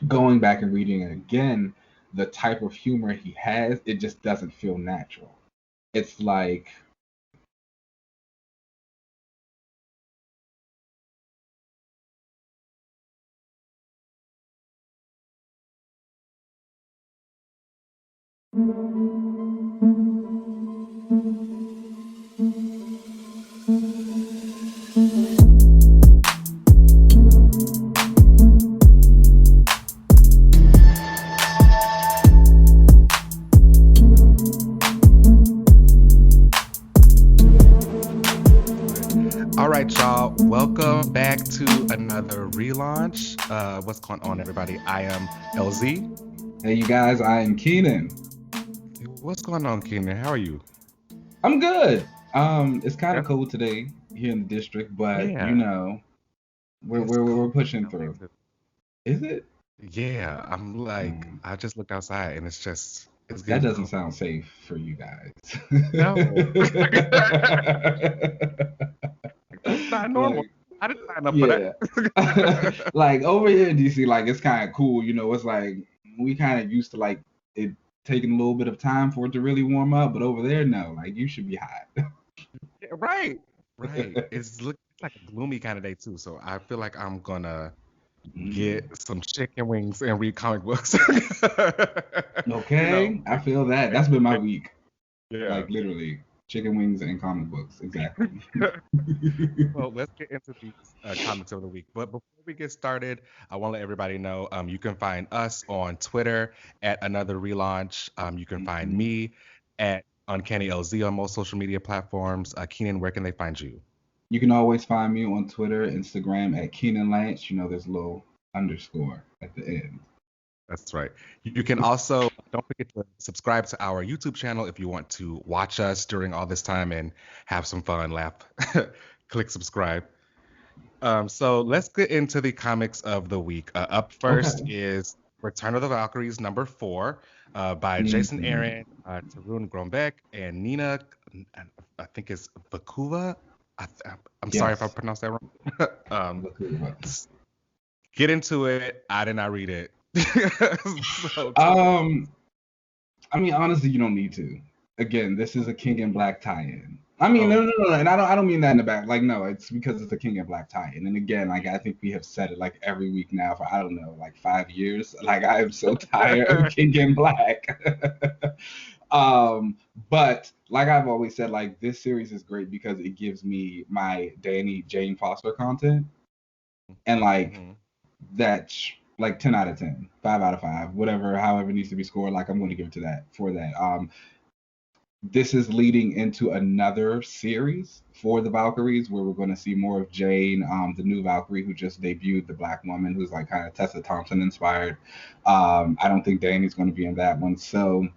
going back and reading it again, the type of humor he has, it just doesn't feel natural. It's like All right, y'all. Welcome back to another relaunch. What's going on, everybody? I am LZ. hey, you guys, I am Keenan. What's going on, Keenan? How are you? I'm good. It's kind Yeah. of cold today here in the district, but Yeah, we're it's we're cold we're pushing in LA through. too. Is it? Yeah, I'm like, Mm, I just looked outside and it's that getting doesn't cold. sound safe for you guys. No, that's not normal. Like, I didn't sign up for yeah. that. Like over here in DC, like it's kind of cool. It's like we kind of used to like it taking a little bit of time for it to really warm up, but over there, no. Like you should be hot. Yeah, right, right. It's like a gloomy kind of day too, so I feel like I'm gonna Mm. get some chicken wings and read comic books. You know, Okay, I feel that. make, That's been my make, week. yeah. Like literally, chicken wings and comic books. Exactly. Well, let's get into these comics of the week. But before we get started, I want to let everybody know you can find us on Twitter at Another Relaunch. You can find Mhm. me at Uncanny LZ on most social media platforms. Keenan, where can they find you? You can always find me on Twitter, Instagram at Keenan Lance. There's a little underscore at the end. That's right. You can also don't forget to subscribe to our YouTube channel if you want to watch us during all this time and have some fun, laugh. Click subscribe. So let's get into the comics of the week. Up first Okay. is Return of the Valkyries #4 by Jason Mhm. Aaron, Tarun Grombeck, and Nina, I think it's Vakuva. I'm sorry if I Yes. pronounced that wrong. Look who it S- get into it. I did not read it. So tell me. Um, I mean, honestly, you don't need to. Again, this is a King in Black tie-in. I mean, no, Oh, no, no, and I don't mean that in the back. Like, no, it's because it's a King in Black tie-in. And again, like I think we have said it like every week now for I don't know, like 5 years. Like I am so tired of King in Black. um, but like I've always said, like this series is great because it gives me my Danny Jane Foster content, and like hmm that's like 10 out of 10, 5 out of 5, whatever, however it needs to be scored. Like I'm going to give it to that for that. This is leading into another series for the Valkyries where we're going to see more of Jane, the new Valkyrie who just debuted, the Black Woman, who's like kind of Tessa Thompson inspired. I don't think Danny's going to be in that one. So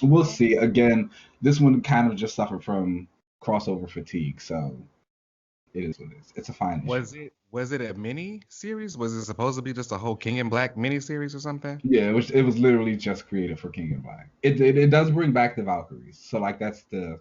we'll see. Again, this one kind of just suffered from crossover fatigue. So it is what it is. It's a fine issue. Was it a mini series? Was it supposed to be just a whole King in Black mini series or something? Yeah, it was literally just created for King of Black. It does bring back the Valkyries. So like that's the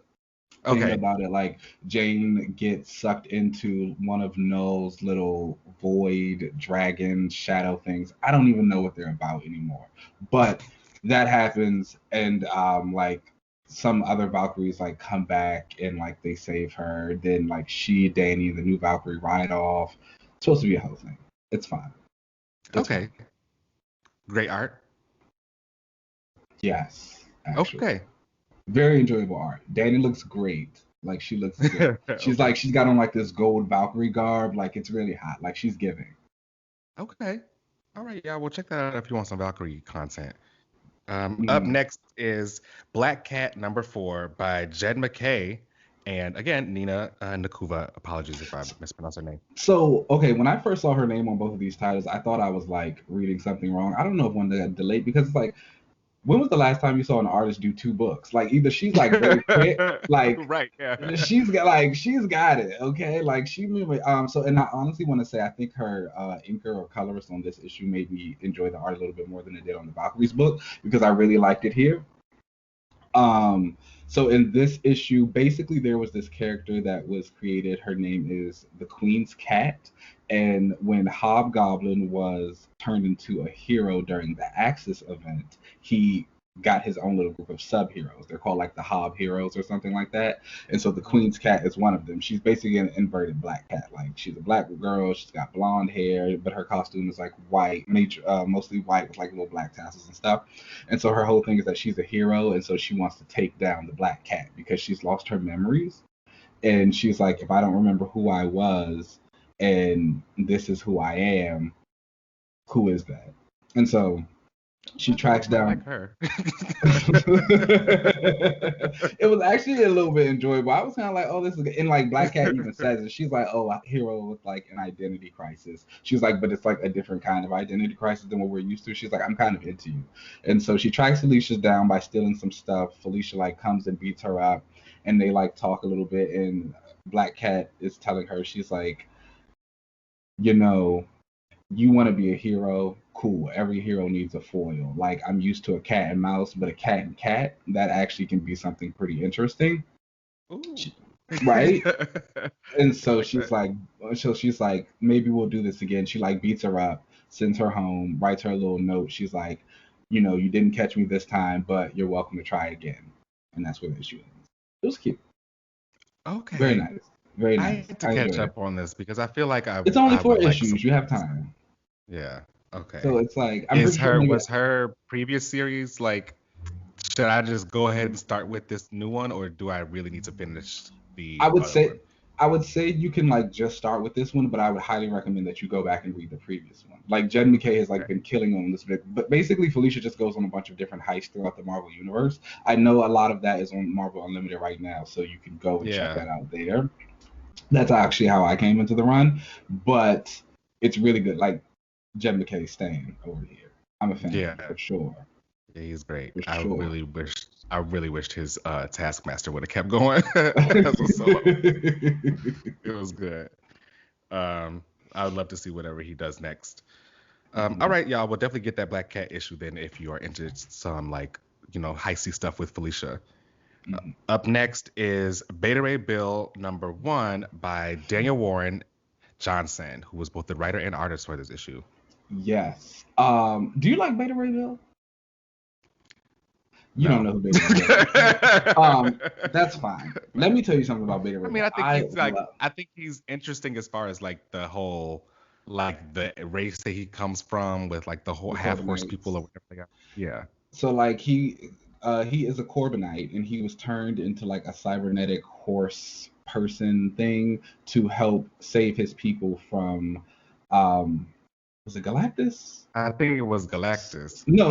thing Okay. about it. Like Jane gets sucked into one of Null's little void dragon shadow things. I don't even know what they're about anymore. But that happens, and like some other Valkyries like come back and like they save her. Then like she, Danny, the new Valkyrie ride off. It's supposed to be a whole thing. It's fine. It's fine. Okay. Great art. Yes, actually. Okay. Very enjoyable art. Danny looks great. Like she looks good. She's Okay. like she's got on like this gold Valkyrie garb. Like it's really hot. Like she's giving. Okay. All right. Yeah, well, check that out if you want some Valkyrie content. Up Mm. next is Black Cat #4 by Jed McKay. And again, Nina Nakuva. Apologies if I mispronounced her name. So okay, when I first saw her name on both of these titles, I thought I was like reading something wrong. I don't know if one got delayed because it's like when was the last time you saw an artist do two books? Like either she's like very quick, like Right. Yeah. she's got it, okay? Like she moved so and I honestly want to say I think her inker or colorist on this issue made me enjoy the art a little bit more than it did on the Valkyries book because I really liked it here. So in this issue, basically there was this character that was created. Her name is the Queen's Cat. And when Hobgoblin was turned into a hero during the Axis event, he got his own little group of sub-heroes. They're called like the Hob Heroes or something like that. And so the Queen's Cat is one of them. She's basically an inverted black cat. Like she's a black girl, she's got blonde hair, but her costume is like white, mostly white with like little black tassels and stuff. And so her whole thing is that she's a hero, and so she wants to take down the black cat because she's lost her memories. And she's like, if I don't remember who I was and this is who I am, who is that? And so she tracks down. Like her. It was actually a little bit enjoyable. I was kind of like, oh, this is good. And like Black Cat even says it. She's like, oh, a hero with like an identity crisis. She's like, but it's like a different kind of identity crisis than what we're used to. She's like, I'm kind of into you. And so she tracks Felicia down by stealing some stuff. Felicia like comes and beats her up, and they like talk a little bit. And Black Cat is telling her, she's like, you know, you want to be a hero, cool. Every hero needs a foil. Like I'm used to a cat and mouse, but a cat and cat, that actually can be something pretty interesting. Right? And so she's like, maybe we'll do this again. She like beats her up, sends her home, writes her a little note. She's like, you didn't catch me this time, but you're welcome to try again. And that's where the issue ends. It was cute. Okay. Very nice. Very nice. I had to catch up on this because I feel like it's only 4 issues. You have time. Yeah. Okay. So it's like, was her previous series like? Should I just go ahead and start with this new one, or do I really need to finish the? I would say you can like just start with this one, but I would highly recommend that you go back and read the previous one. Like Jed McKay has like been killing on this bit, but basically Felicia just goes on a bunch of different heists throughout the Marvel universe. I know a lot of that is on Marvel Unlimited right now, so you can go and check that out there. That's actually how I came into the run, but it's really good. Like Jed McKay staying over here. I'm a fan for sure. Yeah, he's great. For I sure. really wished his Taskmaster would have kept going. It was good. I would love to see whatever he does next. All right, y'all. We'll definitely get that Black Cat issue then if you are into some like heisty stuff with Felicia. Up next is Beta Ray Bill #1 by Daniel Warren Johnson, who was both the writer and artist for this issue. Yes. Do you like Beta Ray Bill? You don't know who Beta Ray Bill is. That's fine. Let me tell you something about Beta Ray Bill. I think he's interesting as far as like the whole like the race that he comes from with like the whole half horse people or whatever they got. Yeah. So like he is a Corbinite, and he was turned into like a cybernetic horse person thing to help save his people from was it Galactus? I think it was Galactus. No,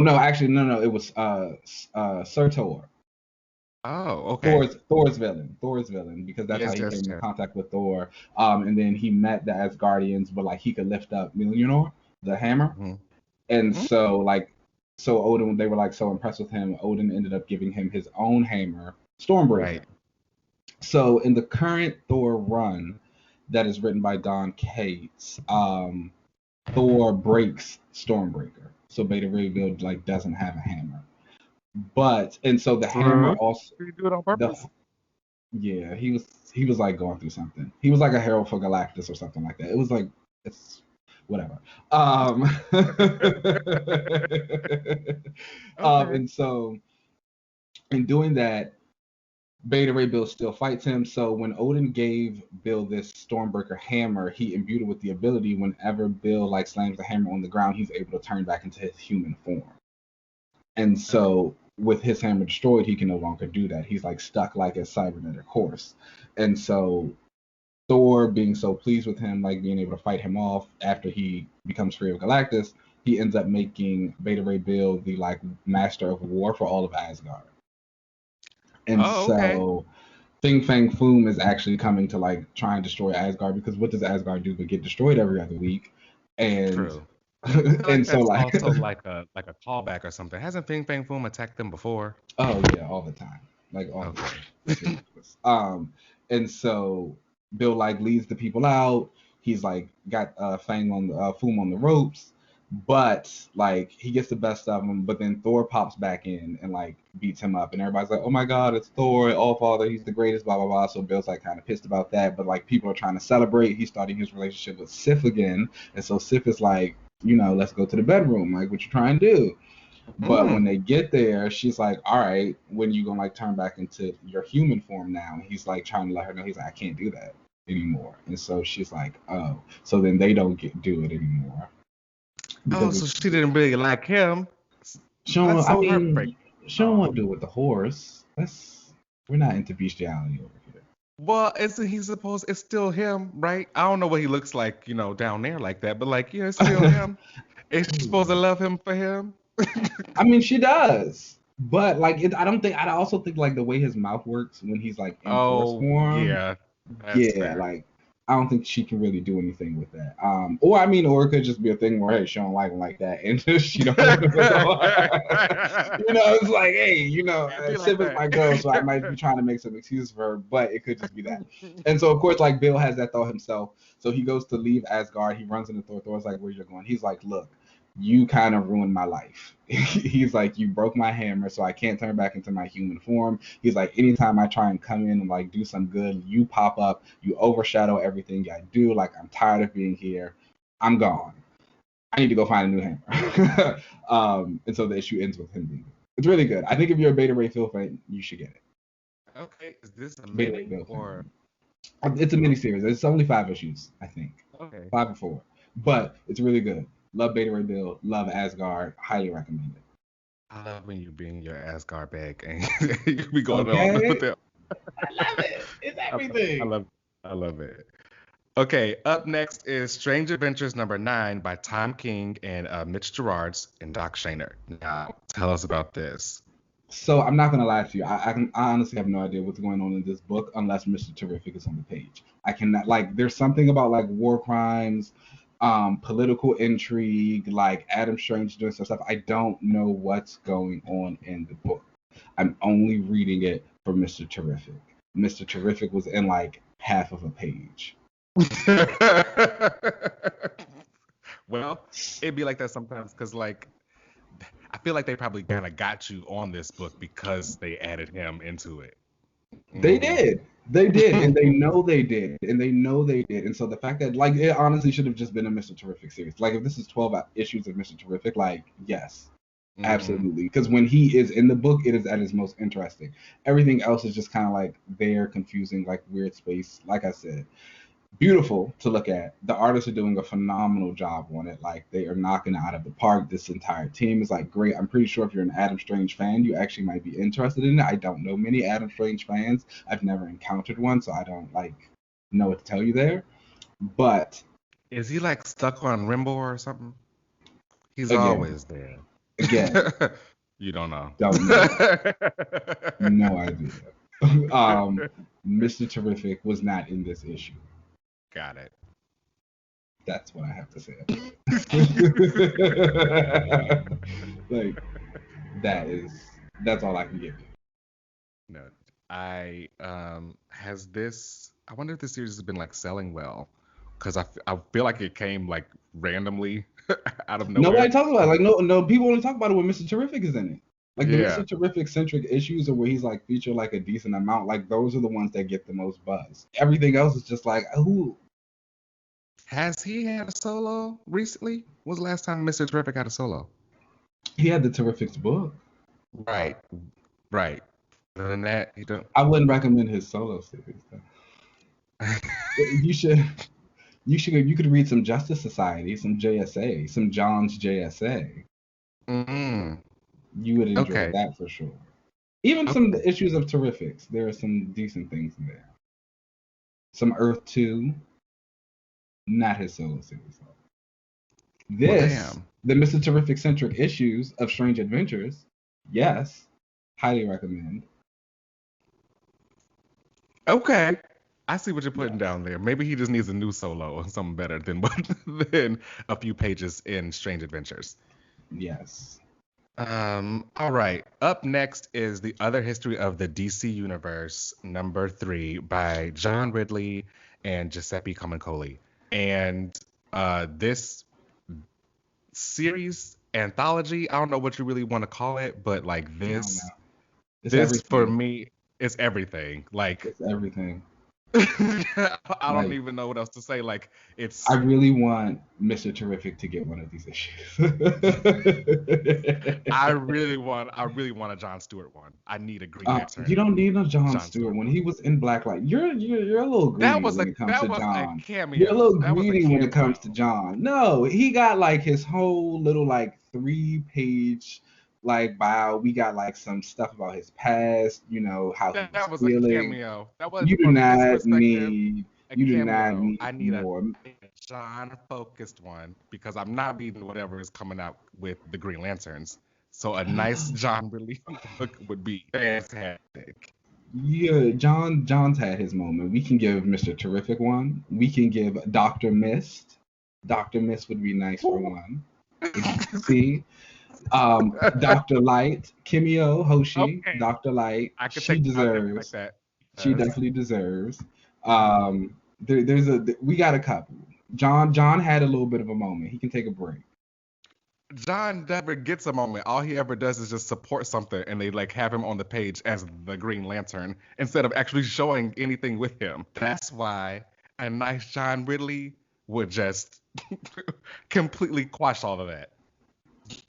it was Surtur. Oh, okay. Thor's villain, because that's how he came in contact with Thor. And then he met the Asgardians, but like he could lift up Mjolnir, the hammer. And so Odin, they were like so impressed with him. Odin ended up giving him his own hammer, Stormbreaker. Right. So in the current Thor run that is written by Don Cates, Thor breaks Stormbreaker. So Beta Ray Bill like doesn't have a hammer. So the hammer also. Did he do it on purpose? Yeah, he was like going through something. He was like a herald for Galactus or something like that. It was like it's whatever. And so in doing that, Beta Ray Bill still fights him. So when Odin gave Bill this Stormbreaker hammer, he imbued it with the ability whenever Bill like slams the hammer on the ground, he's able to turn back into his human form. And so with his hammer destroyed, he can no longer do that. He's like stuck like a cybernetic horse. And so Thor, being so pleased with him, like being able to fight him off after he becomes free of Galactus, he ends up making Beta Ray Bill the like master of war for all of Asgard. And so Fin Fang Foom is actually coming to like try and destroy Asgard, because what does Asgard do but get destroyed every other week? And True. And so like also like a callback or something. Hasn't Fin Fang Foom attacked them before? Oh yeah, all the time. Like all the time. And so Bill like leads the people out. He's like got Foom on the ropes. But like he gets the best of him, but then Thor pops back in and like beats him up, and everybody's like, "Oh my God, it's Thor! All Father, he's the greatest!" Blah blah blah. So Bill's like kind of pissed about that, but like people are trying to celebrate. He's starting his relationship with Sif again, and so Sif is like, let's go to the bedroom. Like, what you trying to do? But when they get there, she's like, "All right, when you gonna like turn back into your human form now?" And he's like trying to let her know. He's like, "I can't do that anymore." And so she's like, "Oh." So then they don't do it anymore. Oh, so she didn't really like him. Sean, That's so heartbreaking. Sean won't do it with the horse. We're not into bestiality over here. Well, isn't he supposed? It's still him, right? I don't know what he looks like, down there like that, but like, yeah, it's still him. Is she supposed to love him for him? I mean, she does, but like, I don't think. I also think like the way his mouth works when he's like in horse form. Yeah, that's Yeah, fair. like I don't think she can really do anything with that. Or it could just be a thing where hey, she don't like him like that, and she don't. It's like hey, Sif is my girl, so I might be trying to make some excuses for her, but it could just be that. And so of course, like Bill has that thought himself, so he goes to leave Asgard. He runs into Thor. Thor's like, "Where you going?" He's like, "Look, you kind of ruined my life." He's like, "You broke my hammer, so I can't turn back into my human form." He's like, "Anytime I try and come in and like do some good, you pop up, you overshadow everything I do. Like, I'm tired of being here. I'm gone. I need to go find a new hammer." And so the issue ends with him being. It's really good. I think if you're a Beta Ray Phil fan, you should get it. Okay, is this a Beta Ray mini Phil or? fan. It's a miniseries. It's only 5 issues, I think. Okay. 5 or 4, but it's really good. Love Beta Ray Bill. Love Asgard. Highly recommend it. I love when you bring your Asgard bag and you be going on Okay. with them. I love it. It's everything. I love it. Okay, up next is Strange Adventures number 9 by Tom King and Mitch Gerards and Doc Shaner. Now, tell us about this. So I'm not gonna lie to you. I honestly have no idea what's going on in this book unless Mr. Terrific is on the page. I cannot like. There's something about like war crimes, political intrigue, like Adam Strange doing some stuff. I don't know what's going on in the book. I'm only reading it for Mr. Terrific. Mr. Terrific was in like half of a page. Well, it'd be like that sometimes because like I feel like they probably kind of got you on this book because they added him into it. They did. They did. And they know they did. And they know they did. And so the fact that, like, it honestly should have just been a Mr. Terrific series. Like, if this is 12 issues of Mr. Terrific, like, yes, absolutely. Because when he is in the book, it is at his most interesting. Everything else is just kind of like there, confusing, like weird space. Like I said, beautiful to look at. The artists are doing a phenomenal job on it. Like they are knocking it out of the park. This entire team is like great. I'm pretty sure if you're an Adam Strange fan, you actually might be interested in it. I don't know many Adam Strange fans. I've never encountered one, so I don't like know what to tell you there. But is he like stuck on Rimbo or something? He's again, always there. Again, you don't know. Don't know. No idea. Mr. Terrific was not in this issue. Got it. That's what I have to say. Like that's all I can give you. No, I wonder if this series has been like selling well because I feel like it came like randomly out of nowhere. Nobody talks about it. Like no people only talk about it when Mr. Terrific is in it. Like the Yeah. Mr. Terrific centric issues are where he's like featured like a decent amount. Like those are the ones that get the most buzz. Everything else is just like who. Has he had a solo recently? When was the last time Mr. Terrific had a solo? He had the Terrific's book. Right. Other than that, he don't. I wouldn't recommend his solo series though. You could read some Justice Society, some JSA, some John's JSA. Mm-hmm. You would enjoy that for sure. Even some issues of Terrifics, there are some decent things in there. Some Earth 2, not his solo series. The Mr. Terrific centric issues of Strange Adventures, yes, highly recommend. Okay. I see what you're putting down there. Maybe he just needs a new solo or something better than a few pages in Strange Adventures. Yes. All right. Up next is The Other History of the DC Universe, number 3 by John Ridley and Giuseppe Camuncoli. And this series anthology. I don't know what you really want to call it, but like I don't know. It's this for everything. me is everything. Like It's everything. I don't Like, even know what else to say. Like I it's really want Mr. Terrific to get one of these issues. I really want a John Stewart one. I need a Green You Lantern don't need no John John Stewart. Stewart When one. he was in Blacklight, you're a little greedy when it comes That to was a John. You're a cameo. little That was a greedy when it comes to cameo. John. No, he got like his whole little like 3-page like bio. We got like some stuff about his past, how he was That was a feeling. cameo. That was You do from his not perspective need a you do not cameo. need I need more. a John focused one because I'm not reading whatever is coming out with the Green Lanterns. So a nice John relief book would be fantastic. Yeah, John's had his moment. We can give Mr. Terrific one. We can give Dr. Mist. Dr. Mist would be nice for one. See, Dr. Light, Kimio Hoshi, Okay, Dr. Light, I could take. I'll take it like that. She Yes. definitely deserves. We got a couple. John had a little bit of a moment. He can take a break. John never gets a moment. All he ever does is just support something, and they like have him on the page as the Green Lantern instead of actually showing anything with him. That's why a nice John Ridley would just completely quash all of that.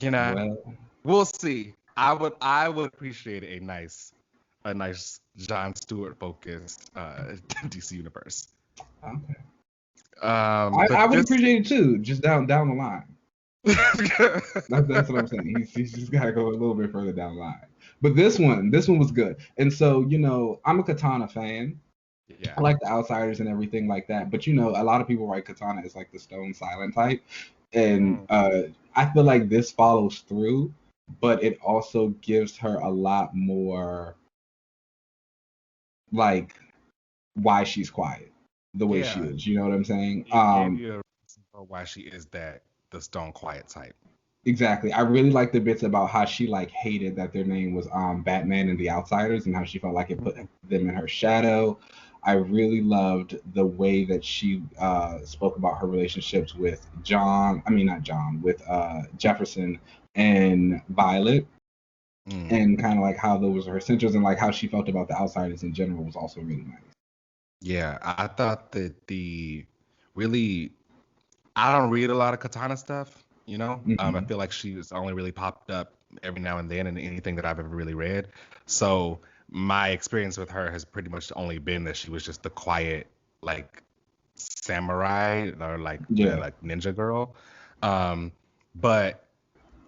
You know, Well, we'll see. I would appreciate a nice John Stewart focused DC universe. okay. I But would this appreciate it too, just down the line. That's what I'm saying. He's just got to go a little bit further down the line. But this one was good. And so, I'm a Katana fan. I yeah. like the Outsiders and everything like that. But a lot of people write Katana as like the stone silent type, and Mm, I feel like this follows through, but it also gives her a lot more like why she's quiet, the way she yeah. is. You know what I'm saying? It gave you a reason for why she is the stone quiet type. Exactly. I really like the bits about how she like hated that their name was Batman and the Outsiders and how she felt like it put Mhm. them in her shadow. I really loved the way that she spoke about her relationships with John. I mean, not John, with Jefferson and Violet, Mm. and kind of like how those were her centers and like how she felt about the Outsiders in general was also really nice. Yeah, I thought that really I don't read a lot of Katana stuff, you know. I Hmm. feel like she's only really popped up every now and then in anything that I've ever really read. So my experience with her has pretty much only been that she was just the quiet, like samurai or Yeah. like ninja girl. Um, but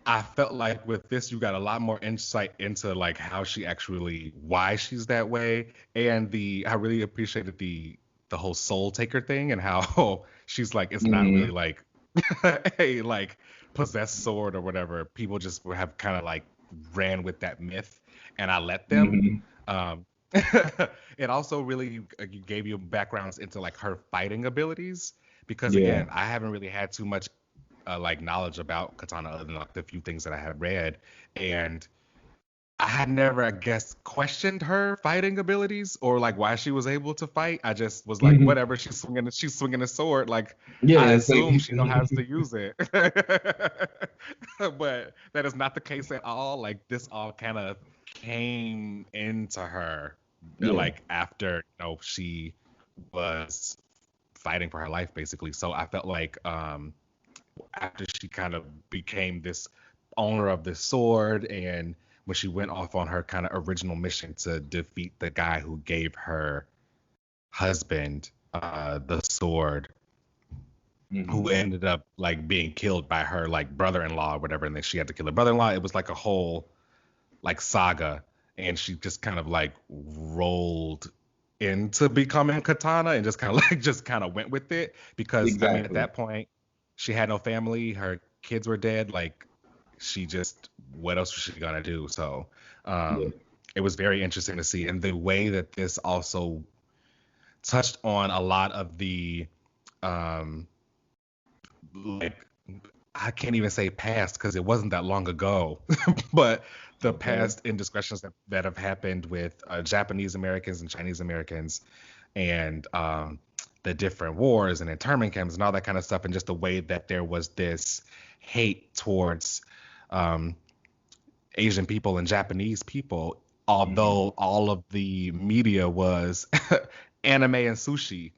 I felt like with this, you got a lot more insight into like how she actually, why she's that way, and I really appreciated the whole soul taker thing and how she's like, it's not really Hmm. like a like possessed sword or whatever. People just have kind of like ran with that myth, and I let them. Hmm. Um, it also really gave you backgrounds into like her fighting abilities because Yeah. again, I haven't really had too much like knowledge about Katana other than like the few things that I had read, and I had never, I guess, questioned her fighting abilities or like why she was able to fight. I just was like, Hmm. whatever, she's swinging a sword. Like I Yeah. It's like assume she know how to use it, but that is not the case at all. Like this all kind of came into her, yeah. like after she was fighting for her life basically. So I felt like after she kind of became this owner of this sword and when she went off on her kind of original mission to defeat the guy who gave her husband the sword, who Hmm. ended up like being killed by her like brother-in-law or whatever, and then she had to kill her brother-in-law. It was like a whole like saga, and she just kind of like rolled into becoming Katana and just kind of like just kind of went with it because I mean at Exactly. that point she had no family, her kids were dead, like she just what else was she gonna do? So Yeah. um it was very interesting to see, and the way that this also touched on a lot of the um like I can't even say past because it wasn't that long ago, but the Okay. past indiscretions that have happened with Japanese Americans and Chinese Americans, and the different wars and internment camps and all that kind of stuff, and just the way that there was this hate towards um, Asian people and Japanese people, although all of the media was anime and sushi.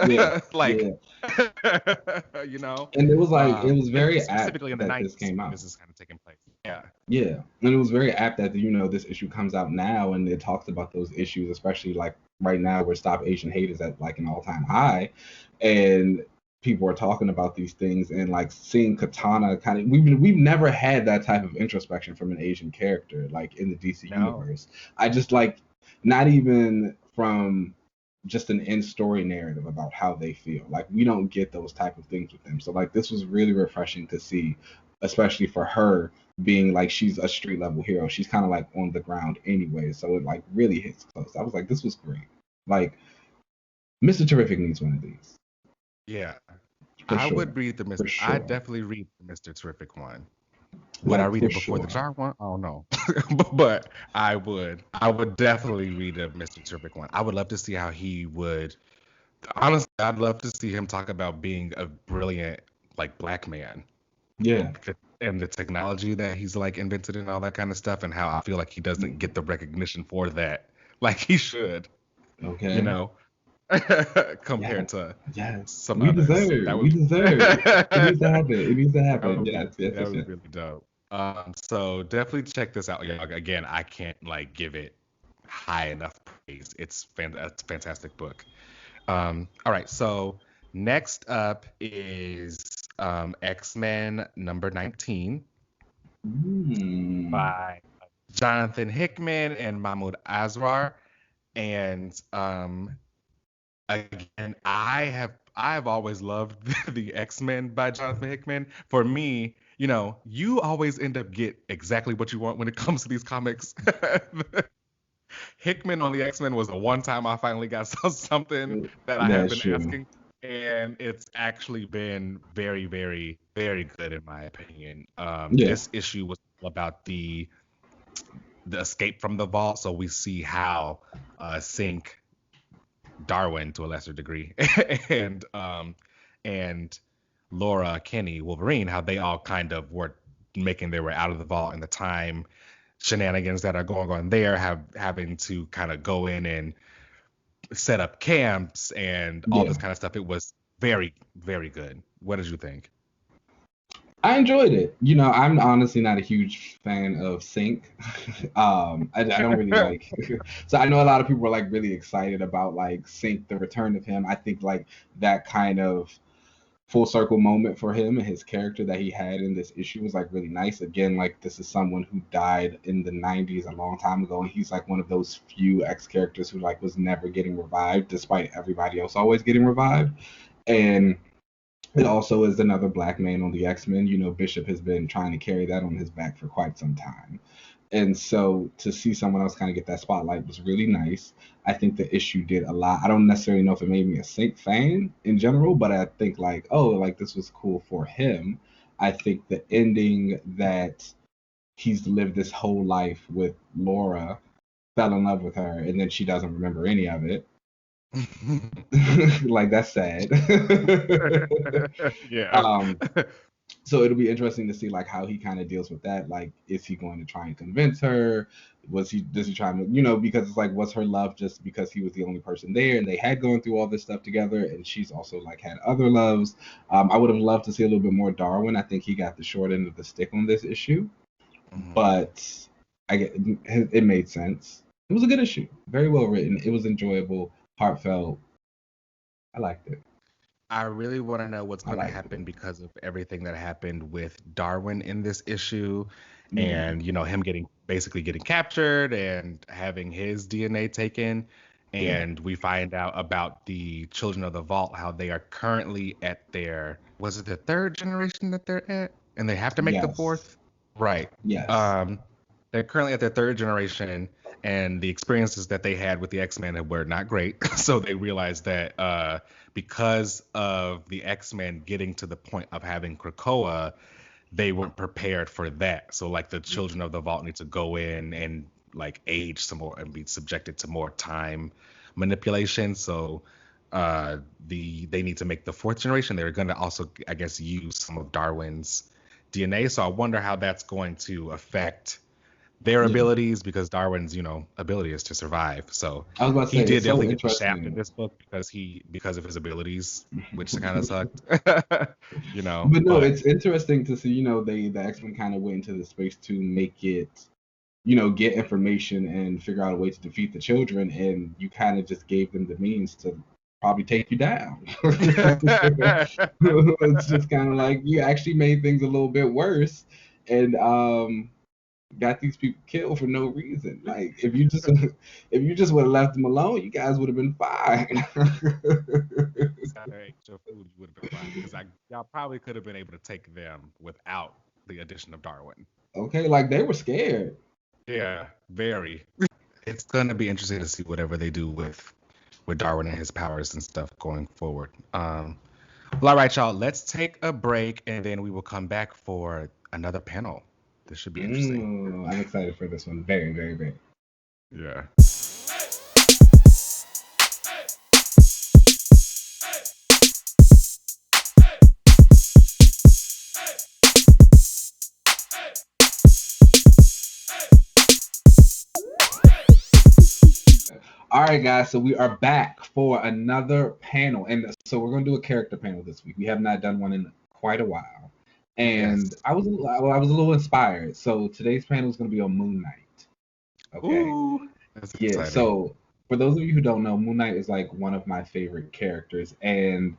Yeah, Like, yeah. you know, And it was like it was and very apt specifically in the that this 90s came when out. this is kind of taking place. Yeah. Yeah, and it was very apt that this issue comes out now and it talks about those issues, especially like right now where Stop Asian Hate is at like an all-time high, and people are talking about these things and like seeing Katana kind of we've never had that type of introspection from an Asian character like in the DC No. universe. I just like not even from just an in-story narrative about how they feel. Like we don't get those type of things with them. So like this was really refreshing to see, especially for her being like she's a street level hero. She's kind of like on the ground anyway. So it like really hits close. I was like, this was great. Like Mr. Terrific needs one of these. Yeah. For I sure. would read the For Mr. I sure. definitely read the Mr. Terrific one. Would I Like read for it before the sure. Jar one? I don't know. But I would. I would definitely read a Mr. Terrific one. I would love to see how he would. Honestly, I'd love to see him talk about being a brilliant, like, black man. Yeah. And the technology that he's like invented and all that kind of stuff, and how I feel like he doesn't get the recognition for that like he should, you Okay. know, Yes. compared to Yes. some We others. deserve. That We would deserve. It needs to happen. It needs to that happen. would be Yes. Yes. that Yes. would be Yes. really dope. So definitely check this out. Yeah, again, I can't like give it high enough praise. It's a fantastic book. All right, so next up is X-Men number 19 Mm. by Jonathan Hickman and Mahmoud Asrar. And again, I have always loved the X-Men by Jonathan Hickman. For me, you always end up get exactly what you want when it comes to these comics. Hickman on the X-Men was the one time I finally got something that I have That's been true. asking, and it's actually been very, very, very good in my opinion. Yeah. This issue was all about the escape from the vault, so we see how Sync, Darwin to a lesser degree, and Laura, Kenny, Wolverine, how they all kind of were making their way out of the vault in the time shenanigans that are going on there, having to kind of go in and set up camps and all Yeah. this kind of stuff. It was very, very good. What did you think? I enjoyed it. I'm honestly not a huge fan of Sync. I don't really like. So I know a lot of people were like really excited about like Sync, the return of him. I think like that kind of full circle moment for him and his character that he had in this issue was like really nice. Again, like this is someone who died in the 90s a long time ago, and he's like one of those few X characters who like was never getting revived despite everybody else always getting revived. And it also is another black man on the X-Men. Bishop has been trying to carry that on his back for quite some time. And so to see someone else kind of get that spotlight was really nice. I think the issue did a lot. I don't necessarily know if it made me a Sync fan in general, but I think like, oh, like this was cool for him. I think the ending that he's lived this whole life with Laura, fell in love with her, and then she doesn't remember any of it. Like that's sad. Yeah. um, so it'll be interesting to see like how he kind of deals with that. Like, is he going to try and convince her? Does he try and because it's like, was her love just because he was the only person there and they had gone through all this stuff together, and she's also like had other loves. I would have loved to see a little bit more Darwin. I think he got the short end of the stick on this issue, Mhm. but it made sense. It was a good issue, very well written. It was enjoyable, heartfelt. I liked it. I really want to know what's I going to liked it. happen because of everything that happened with Darwin in this issue, Yeah, and him basically getting captured and having his DNA taken. yeah, And we find out about the Children of the Vault, how they are currently at was it the third generation that they're at? And they have to make the yes, fourth? Right. yes. Um, they're currently at their third generation, and the experiences that they had with the X-Men were not great. So they realized that because of the X-Men getting to the point of having Krakoa, they weren't prepared for that. So like the Children of the Vault need to go in and like age some more and be subjected to more time manipulation. So they need to make the fourth generation. They're going to also, I guess, use some of Darwin's DNA. So I wonder how that's going to affect their abilities, because Darwin's, ability is to survive. So I was about to he say did it's so definitely get the shaft in interesting. this book because of his abilities, which kind of sucked. But no, But it's interesting to see, the X-Men kind of went into the space to make it, get information and figure out a way to defeat the children, and you kind of just gave them the means to probably take you down. It's just kind of like you actually made things a little bit worse, and got these people killed for no reason. Like if you just would have left them alone, you guys would have been fine. extra food, you would have been fine, because y'all probably could have been able to take them without the addition of Darwin. Okay, like they were scared. Yeah, very. It's gonna be interesting to see whatever they do with Darwin and his powers and stuff going forward. Well, all right, y'all. Let's take a break, and then we will come back for another panel. This should be interesting. I'm excited for this one. Very, very, very. Yeah. All right, guys. So we are back for another panel, and so we're going to do a character panel this week. We have not done one in quite a while, and Yes. I was a little inspired. So today's panel is going to be on Moonknight. Okay. Ooh, that's Yeah. exciting. So for those of you who don't know, Moonknight is like one of my favorite characters, and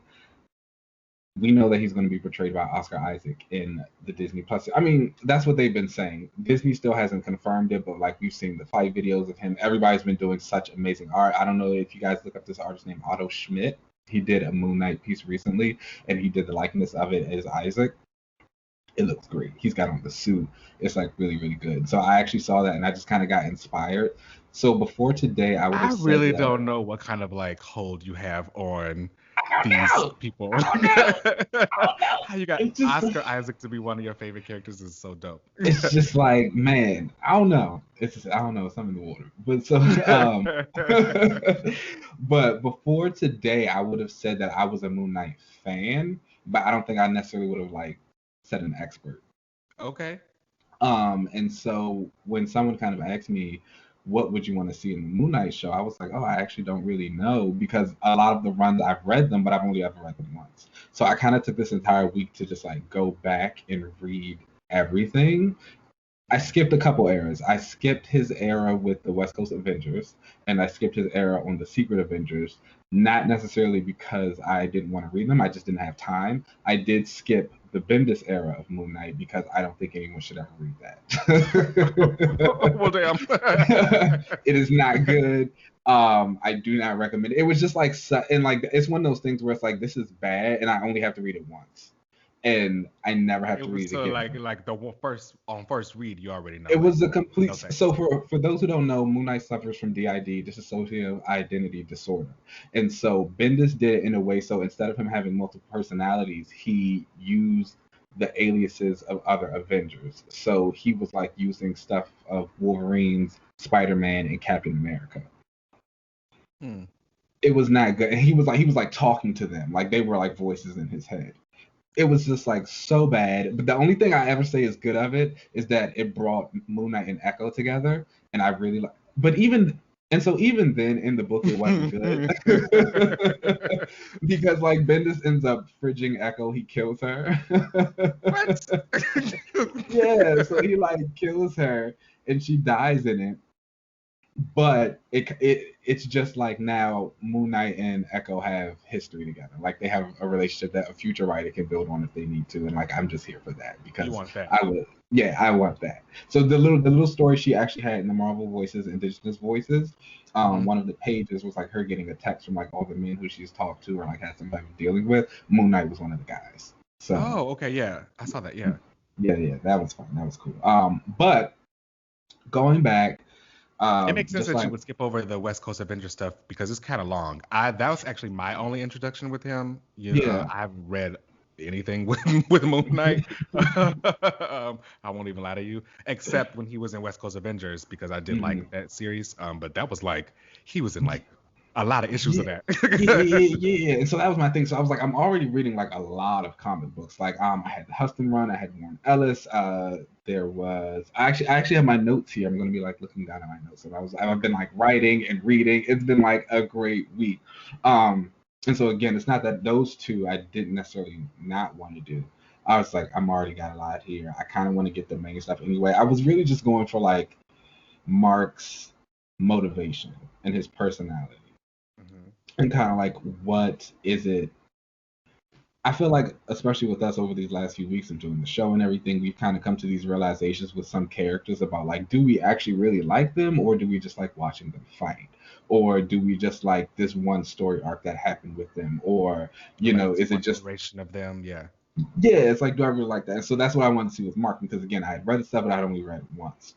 we know that he's going to be portrayed by Oscar Isaac in the Disney Plus. I mean, that's what they've been saying. Disney still hasn't confirmed it, but like we've seen the fight videos of him. Everybody's been doing such amazing art. I don't know if you guys look up this artist named Otto Schmidt. He did a Moonknight piece recently, and he did the likeness of it as Isaac. It looks great. He's got on the suit. It's like really, really good. So I actually saw that, and I just kind of got inspired. So before today, I would have said really that, don't know what kind of like hold you have on I don't these know. people. I don't know. How you got It's just Oscar Isaac to be one of your favorite characters is so dope. it's just like, man, I don't know. It's just, I don't know, something in the water. But so but before today I would have said that I was a Moonknight fan, but I don't think I necessarily would have like said an expert. Okay. And so when someone kind of asked me, what would you want to see in the Moonknight show? I was like, oh, I actually don't really know, because a lot of the runs I've read them, but I've only ever read them once. So I kind of took this entire week to just like go back and read everything. I skipped a couple eras. I skipped his era with the West Coast Avengers, and I skipped his era on the Secret Avengers, not necessarily because I didn't want to read them, I just didn't have time. I did skip the Bendis era of Moonknight because I don't think anyone should ever read that. Well, damn. It is not good. I do not recommend it. It was just like, and like it's one of those things where it's like, this is bad, and I only have to read it once, and I never have It to was read it so again. like the first read, you already know. It Like, was a complete. no thanks. So for those who don't know, Moon Knight suffers from DID, dissociative identity disorder, and so Bendis did it in a way so instead of him having multiple personalities, he used the aliases of other Avengers. So he was like using stuff of Wolverine's, Spider-Man, and Captain America. Hmm. It was not good. And he was like talking to them, like they were like voices in his head. It was just like so bad. But the only thing I ever say is good of it is that it brought Moon Knight and Echo together, and I really like. But even then in the book it wasn't good because like Bendis ends up fridging Echo. He kills her. What? Yeah, so he like kills her and she dies in it. But it's just like now Moon Knight and Echo have history together. Like they have a relationship that a future writer can build on if they need to. And like I'm just here for that because You want that? I would, yeah, I want that. So the little story she actually had in the Marvel Voices, Indigenous Voices, Mhm. one of the pages was like her getting a text from like all the men who she's talked to or like had some type of dealing with. Moon Knight was one of the guys. So Oh, okay, yeah. I saw that, yeah. yeah, that was fun. That was cool. But going back, It makes sense just that you like would skip over the West Coast Avenger stuff because it's kind of long. That was actually my only introduction with him. yeah. I haven't read anything with Moon Knight. I won't even lie to you, except when he was in West Coast Avengers because I did Mhm. like that series. But that was like he was in like a lot of issues Yeah, of that. yeah. And so that was my thing. So I was like, I'm already reading like a lot of comic books. Like I had the Huston run, I had Warren Ellis. There was I actually have my notes here. I'm gonna be like looking down at my notes. And I've been like writing and reading. It's been like a great week. And so again, it's not that those two I didn't necessarily not want to do. I was like, I'm already got a lot here. I kind of want to get the main stuff anyway. I was really just going for like Mark's motivation and his personality Mhm. and kind of like what is it. I feel like especially with us over these last few weeks and doing the show and everything, we've kind of come to these realizations with some characters about like, do we actually really like them, or do we just like watching them fight, or do we just like this one story arc that happened with them, or Right. This is it one just, iteration of them. Yeah. yeah, it's like, do I really like that? And so that's what I wanted to see with Mark, because again, I had read the stuff but I'd only read it once.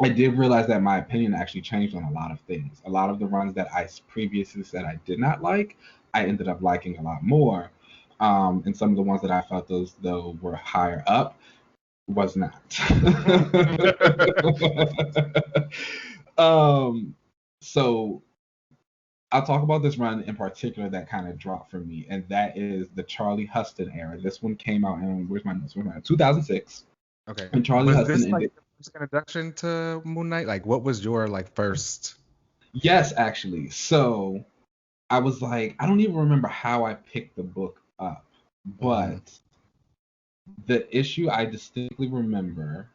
I did realize that my opinion actually changed on a lot of things. A lot of the runs that I previously said I did not like, I ended up liking a lot more. And some of the ones that I felt those though were higher up was not. um, so I'll talk about this run in particular that kind of dropped for me, and that is the Charlie Huston era. This one came out in where's my notes? 2006. Okay. And Charlie Was Huston this like ended. your first introduction to Moon Knight? Like, what was your like first? Yes, actually. So I was like, I don't even remember how I picked the book up, Mhm. but the issue I distinctly remember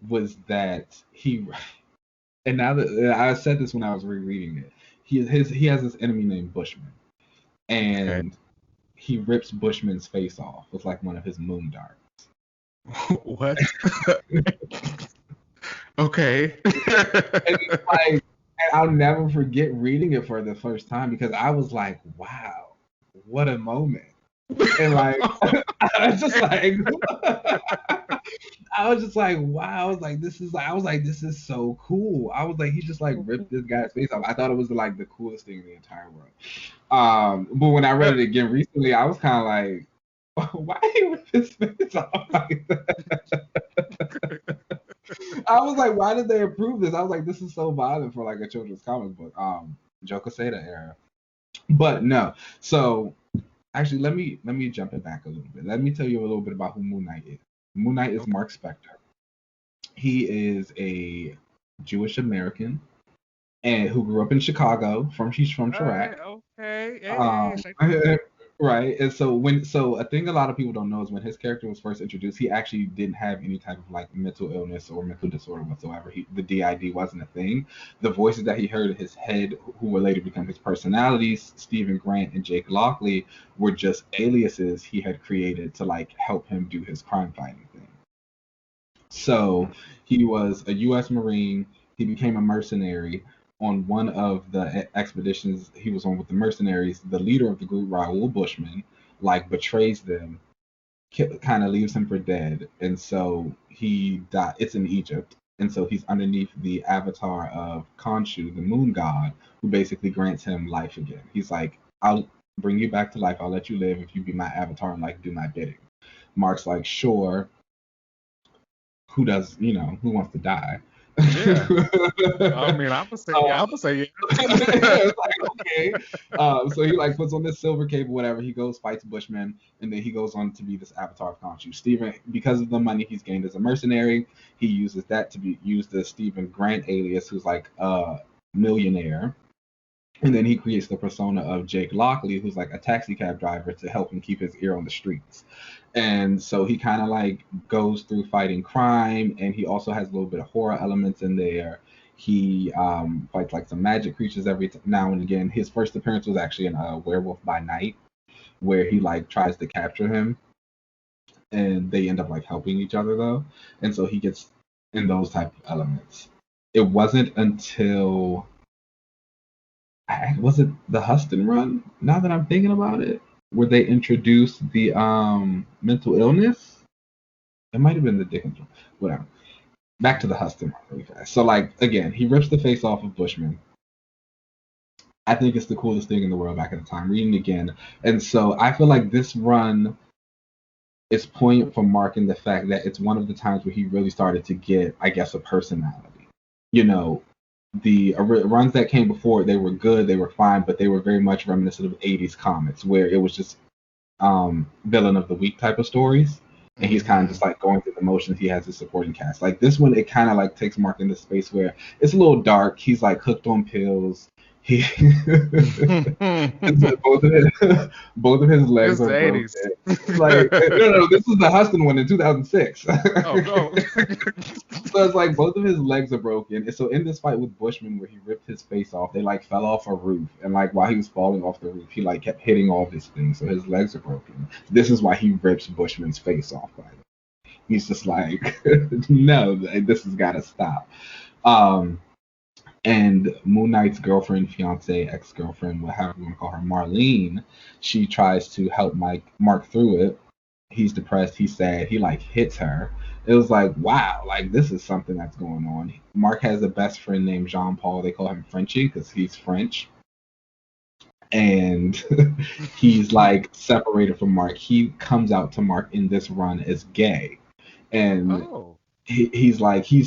was that and now that I said this when I was rereading it, he has this enemy named Bushman, Okay. and he rips Bushman's face off with like one of his moon darts. What? Okay. And it's like, and I'll never forget reading it for the first time because I was like, wow, what a moment. And like I was just like I was just like, wow. I was like, this is so cool. I was like, he just like ripped this guy's face off. I thought it was like the coolest thing in the entire world. But when I read it again recently, I was kind of like, why did he rip his face off like that? I was like, why did they approve this? I was like, this is so violent for like a children's comic book. Joe Quesada era. But no. So actually, let me jump it back a little bit. Let me tell you a little bit about who Moon Knight is. Moon Knight is Okay. Marc Spector. He is a Jewish American and who grew up in Chicago. He's from All right. Chirac. Okay. Um, Hey. right. And so a thing a lot of people don't know is when his character was first introduced, he actually didn't have any type of like mental illness or mental disorder whatsoever. The DID wasn't a thing. The voices that he heard in his head, who would later become his personalities, Stephen Grant and Jake Lockley, were just aliases he had created to like help him do his crime fighting thing. So he was a U.S. Marine. He became a mercenary. On one of the expeditions he was on with the mercenaries, the leader of the group, Raoul Bushman, like betrays them, kind of leaves him for dead, and so he died. It's in Egypt, and so he's underneath the avatar of Khonshu, the moon god, who basically grants him life again. He's like, I'll bring you back to life. I'll let you live if you be my avatar and like do my bidding. Mark's like, sure, who wants to die? Yeah. I mean, I would say, uh, yeah, I would say, yeah. it's like okay. So he like puts on this silver cape, whatever. He goes fights Bushman, and then he goes on to be this avatar of Khonshu. Stephen, because of the money he's gained as a mercenary, he uses that to be used the Stephen Grant alias, who's like a millionaire. And then he creates the persona of Jake Lockley, who's like a taxi cab driver to help him keep his ear on the streets. And so he kind of like goes through fighting crime, and he also has a little bit of horror elements in there. He fights like some magic creatures every now and again. His first appearance was actually in Werewolf by Night, where he like tries to capture him, and they end up like helping each other though. And so he gets in those type of elements. It wasn't until was it the Huston run? Now that I'm thinking about it, where they introduced the mental illness. It might have been the Dickens one. Whatever. Back to the Huston run really fast. So like again, he rips the face off of Bushman. I think it's the coolest thing in the world back at the time. Reading it again, and so I feel like this run is poignant for marking the fact that it's one of the times where he really started to get, I guess, a personality. You know, runs that came before, they were good, they were fine, but they were very much reminiscent of 80s comics where it was just villain of the week type of stories, and he's kind of just like going through the motions. He has his supporting cast. Like this one, it kind of like takes Mark into space where it's a little dark. He's like hooked on pills. He both of his legs It's are the broken. 80s. Like no, this is the Huston one in 2006. Oh, no. So it's like both of his legs are broken. And so in this fight with Bushman where he ripped his face off, they like fell off a roof. And like while he was falling off the roof, he like kept hitting all of his things. So his legs are broken. This is why he rips Bushman's face off by the way. He's just like, no, this has got to stop. And Moon Knight's girlfriend, fiance, ex-girlfriend, whatever you want to call her, Marlene, she tries to help Mark through it. He's depressed, he's sad, he like hits her. It was like, wow, like this is something that's going on. Mark has a best friend named Jean Paul. They call him Frenchie because he's French. And he's like separated from Mark. He comes out to Mark in this run as gay. And he's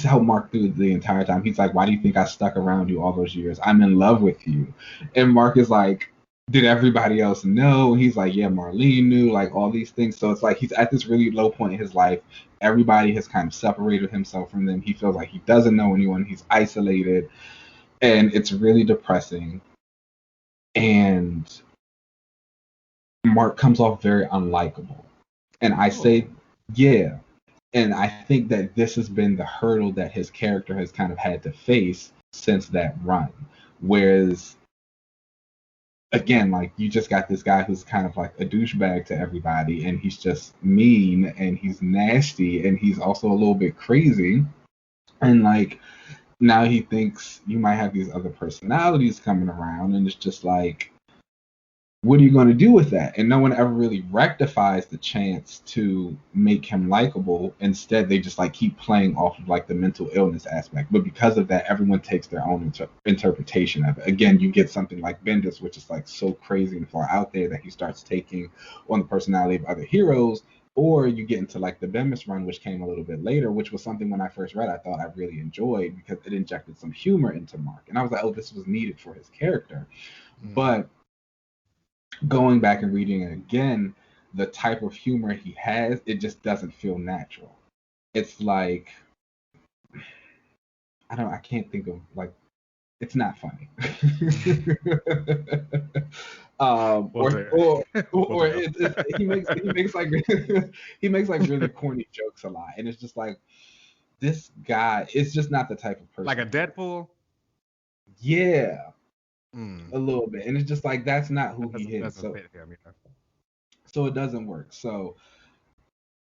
helped Mark through the entire time. He's like, why do you think I stuck around you all those years? I'm in love with you. And Mark is like, did everybody else know? And he's like, yeah, Marlene knew, like all these things. So it's like he's at this really low point in his life. Everybody has kind of separated himself from them. He feels like he doesn't know anyone. He's isolated. And it's really depressing. And Mark comes off very unlikable. And I say, yeah. And I think that this has been the hurdle that his character has kind of had to face since that run. Whereas, again, like you just got this guy who's kind of like a douchebag to everybody, and he's just mean and he's nasty and he's also a little bit crazy. And like now he thinks you might have these other personalities coming around, and it's just like, what are you going to do with that? And no one ever really rectifies the chance to make him likable. Instead, they just like keep playing off of like the mental illness aspect. But because of that, everyone takes their own interpretation of it. Again, you get something like Bendis, which is like so crazy and far out there that he starts taking on the personality of other heroes. Or you get into like the Bemis run, which came a little bit later, which was something when I first read, I thought I really enjoyed because it injected some humor into Mark. And I was like, oh, this was needed for his character. But going back and reading it again, the type of humor he has, it just doesn't feel natural. It's like, I can't think of like, it's not funny. He makes like he makes like really corny jokes a lot, and it's just like this guy is just not the type of person. Like a Deadpool. Yeah. A little bit, and it's just like that's not who he is. So it doesn't work. So,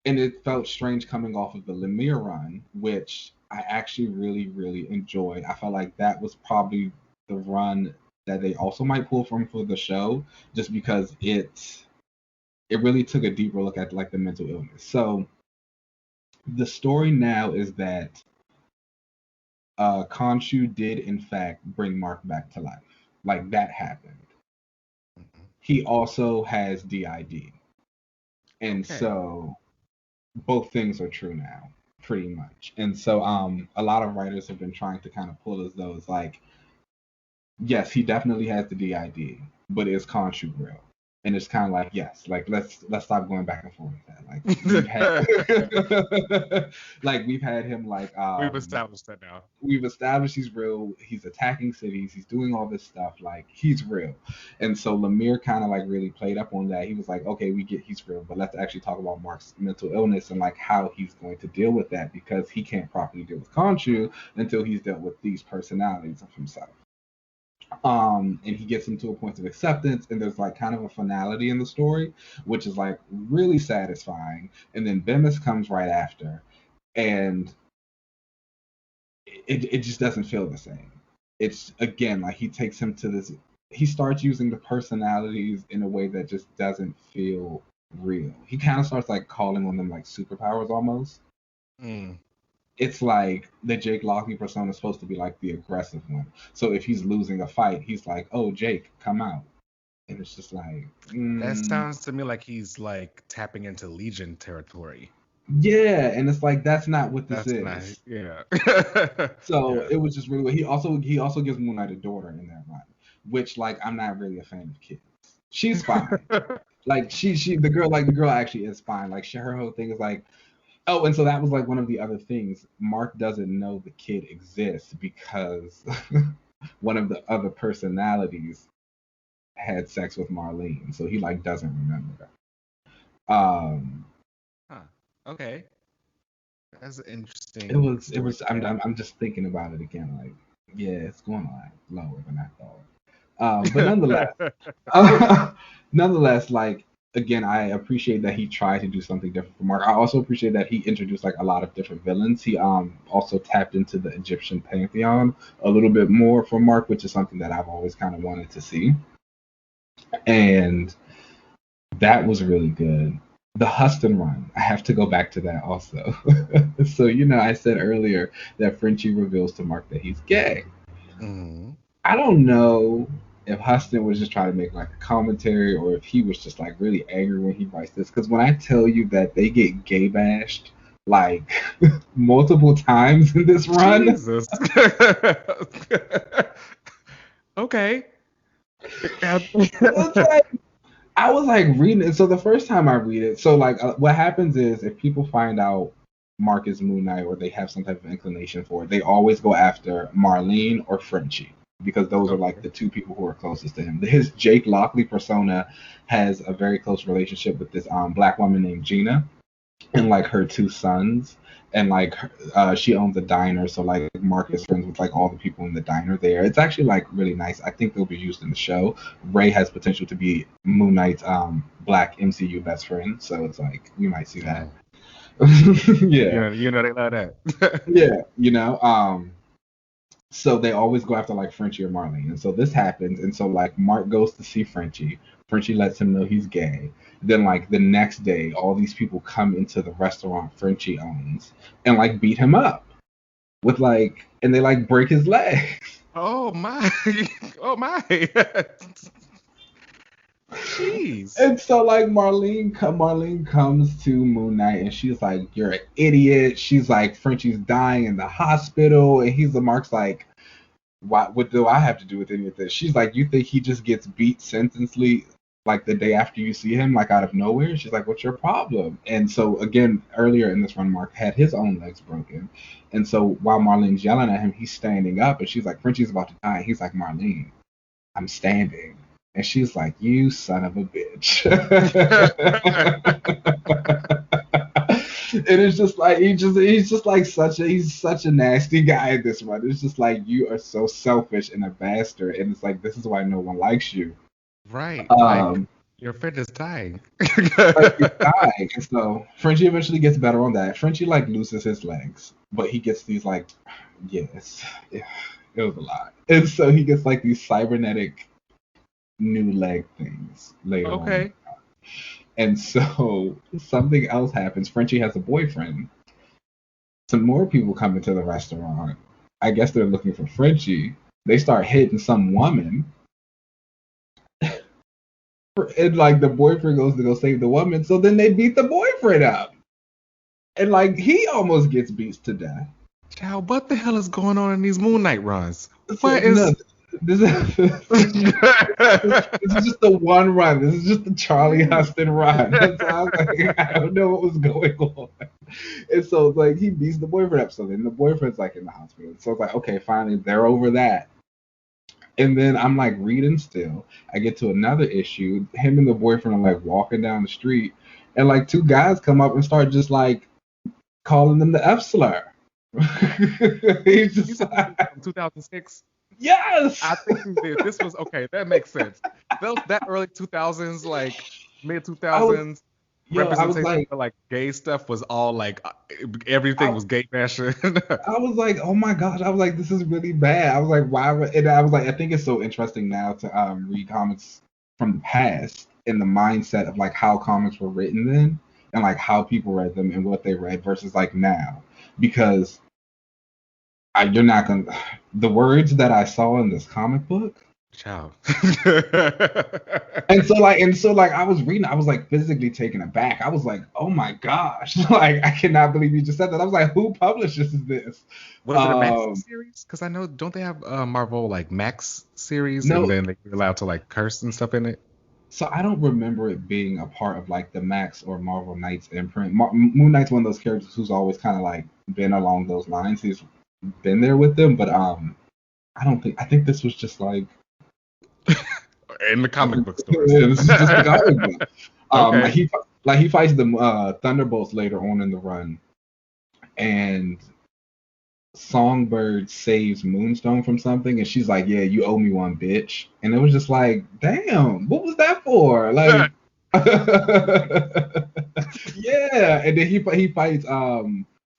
and it felt strange coming off of the Lemire run, which I actually really, really enjoyed. I felt like that was probably the run that they also might pull from for the show, just because it really took a deeper look at like the mental illness. So the story now is that Khonshu did in fact bring Mark back to life. Like that happened. He also has DID. And so both things are true now, pretty much. And so a lot of writers have been trying to kind of pull as those like, yes, he definitely has the DID, but is Khonshu real? And it's kind of like, yes, like let's stop going back and forth with that. Like we've had him like we've established that now. We've established he's real. He's attacking cities. He's doing all this stuff. Like he's real. And so Lemire kind of like really played up on that. He was like, okay, we get he's real, but let's actually talk about Mark's mental illness and like how he's going to deal with that because he can't properly deal with Khonshu until he's dealt with these personalities of himself. And he gets him to a point of acceptance, and there's like kind of a finality in the story, which is like really satisfying. And then Bemis comes right after, and it just doesn't feel the same. It's again like he takes him to this. He starts using the personalities in a way that just doesn't feel real. He kind of starts like calling on them like superpowers almost. It's like the Jake Lockney persona is supposed to be like the aggressive one. So if he's losing a fight, he's like, "Oh, Jake, come out," and it's just like that sounds to me like he's like tapping into Legion territory. Yeah, and it's like that's not what this That's nice. is. Yeah. So Yeah. it was just really. He also gives Moon Knight a daughter in that run, which like I'm not really a fan of kids. She's fine. Like the girl actually is fine. Like her whole thing is like, oh, and so that was like one of the other things. Mark doesn't know the kid exists because one of the other personalities had sex with Marlene, so he like doesn't remember. Um, Huh. Okay. That's an it interesting was it story was. to have. I'm just thinking about it again. Like, yeah, it's going on lower than I thought. But nonetheless, nonetheless, like again, I appreciate that he tried to do something different for Mark. I also appreciate that he introduced like a lot of different villains. He also tapped into the Egyptian pantheon a little bit more for Mark, which is something that I've always kind of wanted to see, and that was really good. The Huston run, I have to go back to that also. So I said earlier that Frenchie reveals to Mark that he's gay. Mhm. I don't know if Huston was just trying to make like a commentary or if he was just like really angry when he writes this. Because when I tell you that they get gay bashed like multiple times in this run, Jesus. Okay. it's like I was like reading it. So the first time I read it, so like what happens is if people find out Mark is Moon Knight or they have some type of inclination for it, they always go after Marlene or Frenchie because those are like Okay. the two people who are closest to him. His Jake Lockley persona has a very close relationship with this black woman named Gina and like her two sons. And like she owns a diner, so like Mark is friends with like all the people in the diner there. It's actually like really nice. I think they'll be used in the show. Ray has potential to be Moon Knight's black MCU best friend, so it's like we might see that. Oh, Yeah, they love that. yeah, so they always go after like Frenchie or Marlene. And so this happens. And so like Mark goes to see Frenchie. Frenchie lets him know he's gay. Then like the next day, all these people come into the restaurant Frenchie owns and like beat him up with like and they like break his leg. Oh my. Oh my. Jeez. And so like Marlene comes to Moon Knight and she's like, "You're an idiot." She's like, "Frenchie's dying in the hospital," and Mark's like, what do I have to do with any of this? She's like, you think he just gets beat senselessly like the day after you see him, like out of nowhere? She's like, what's your problem? And so again, earlier in this run, Mark had his own legs broken. And so while Marlene's yelling at him, he's standing up and she's like, Frenchie's about to die. And he's like, Marlene, I'm standing. And she's like, you son of a bitch. And it's just like he's just like he's such a nasty guy in this one. It's just like you are so selfish and a bastard, and it's like this is why no one likes you. Right. Like Um, your friend is dying. like he's dying, and so Frenchie eventually gets better on that. Frenchie like loses his legs, but he gets these like yes, it was a lot, and so he gets like these cybernetic new leg things later on. Okay. And so something else happens. Frenchie has a boyfriend. Some more people come into the restaurant. I guess they're looking for Frenchie. They start hitting some woman. And like the boyfriend goes to go save the woman. So then they beat the boyfriend up. And like he almost gets beat to death. Child, what the hell is going on in these Moon Knight runs? So What no, is this is just the one run. This is just the Charlie Huston run. And so I was like, I don't know what was going on. And so like he beats the boyfriend up. So then the boyfriend's like in the hospital. So it's like, okay, finally they're over that. And then I'm like reading still. I get to another issue. Him and the boyfriend are like walking down the street, and like two guys come up and start just like calling them the F slur. He's you just said this was like, from 2006? yes. I think this was okay. That makes sense. That early 2000s, like mid I was 2000s I was representation like, for like gay stuff was all like everything I, was gay fashion. I was like, oh my gosh. I was like, this is really bad. I was like, why? And I was like, I think it's so interesting now to read comics from the past in the mindset of like how comics were written then and like how people read them and what they read versus like now. Because you're not gonna the words that I saw in this comic book. Child. And so I was reading, I was like physically taken aback. I was like, oh my gosh, like I cannot believe you just said that. I was like, who publishes this? Was it a Max Um, series? Because I know, don't they have Marvel like Max series, and no, then they're allowed to like curse and stuff in it? so I don't remember it being a part of like the Max or Marvel Knights imprint. Moon Knight's one of those characters who's always kind of like been along those lines. He's been there with them, but I don't think I think this was just like In the comic book stores. yeah, this is just a comic book. Okay. He fights the Thunderbolts later on in the run, and Songbird saves Moonstone from something, and she's like, "Yeah, you owe me one, bitch." And it was just like, "Damn, what was that for?" Like, yeah. And then he fights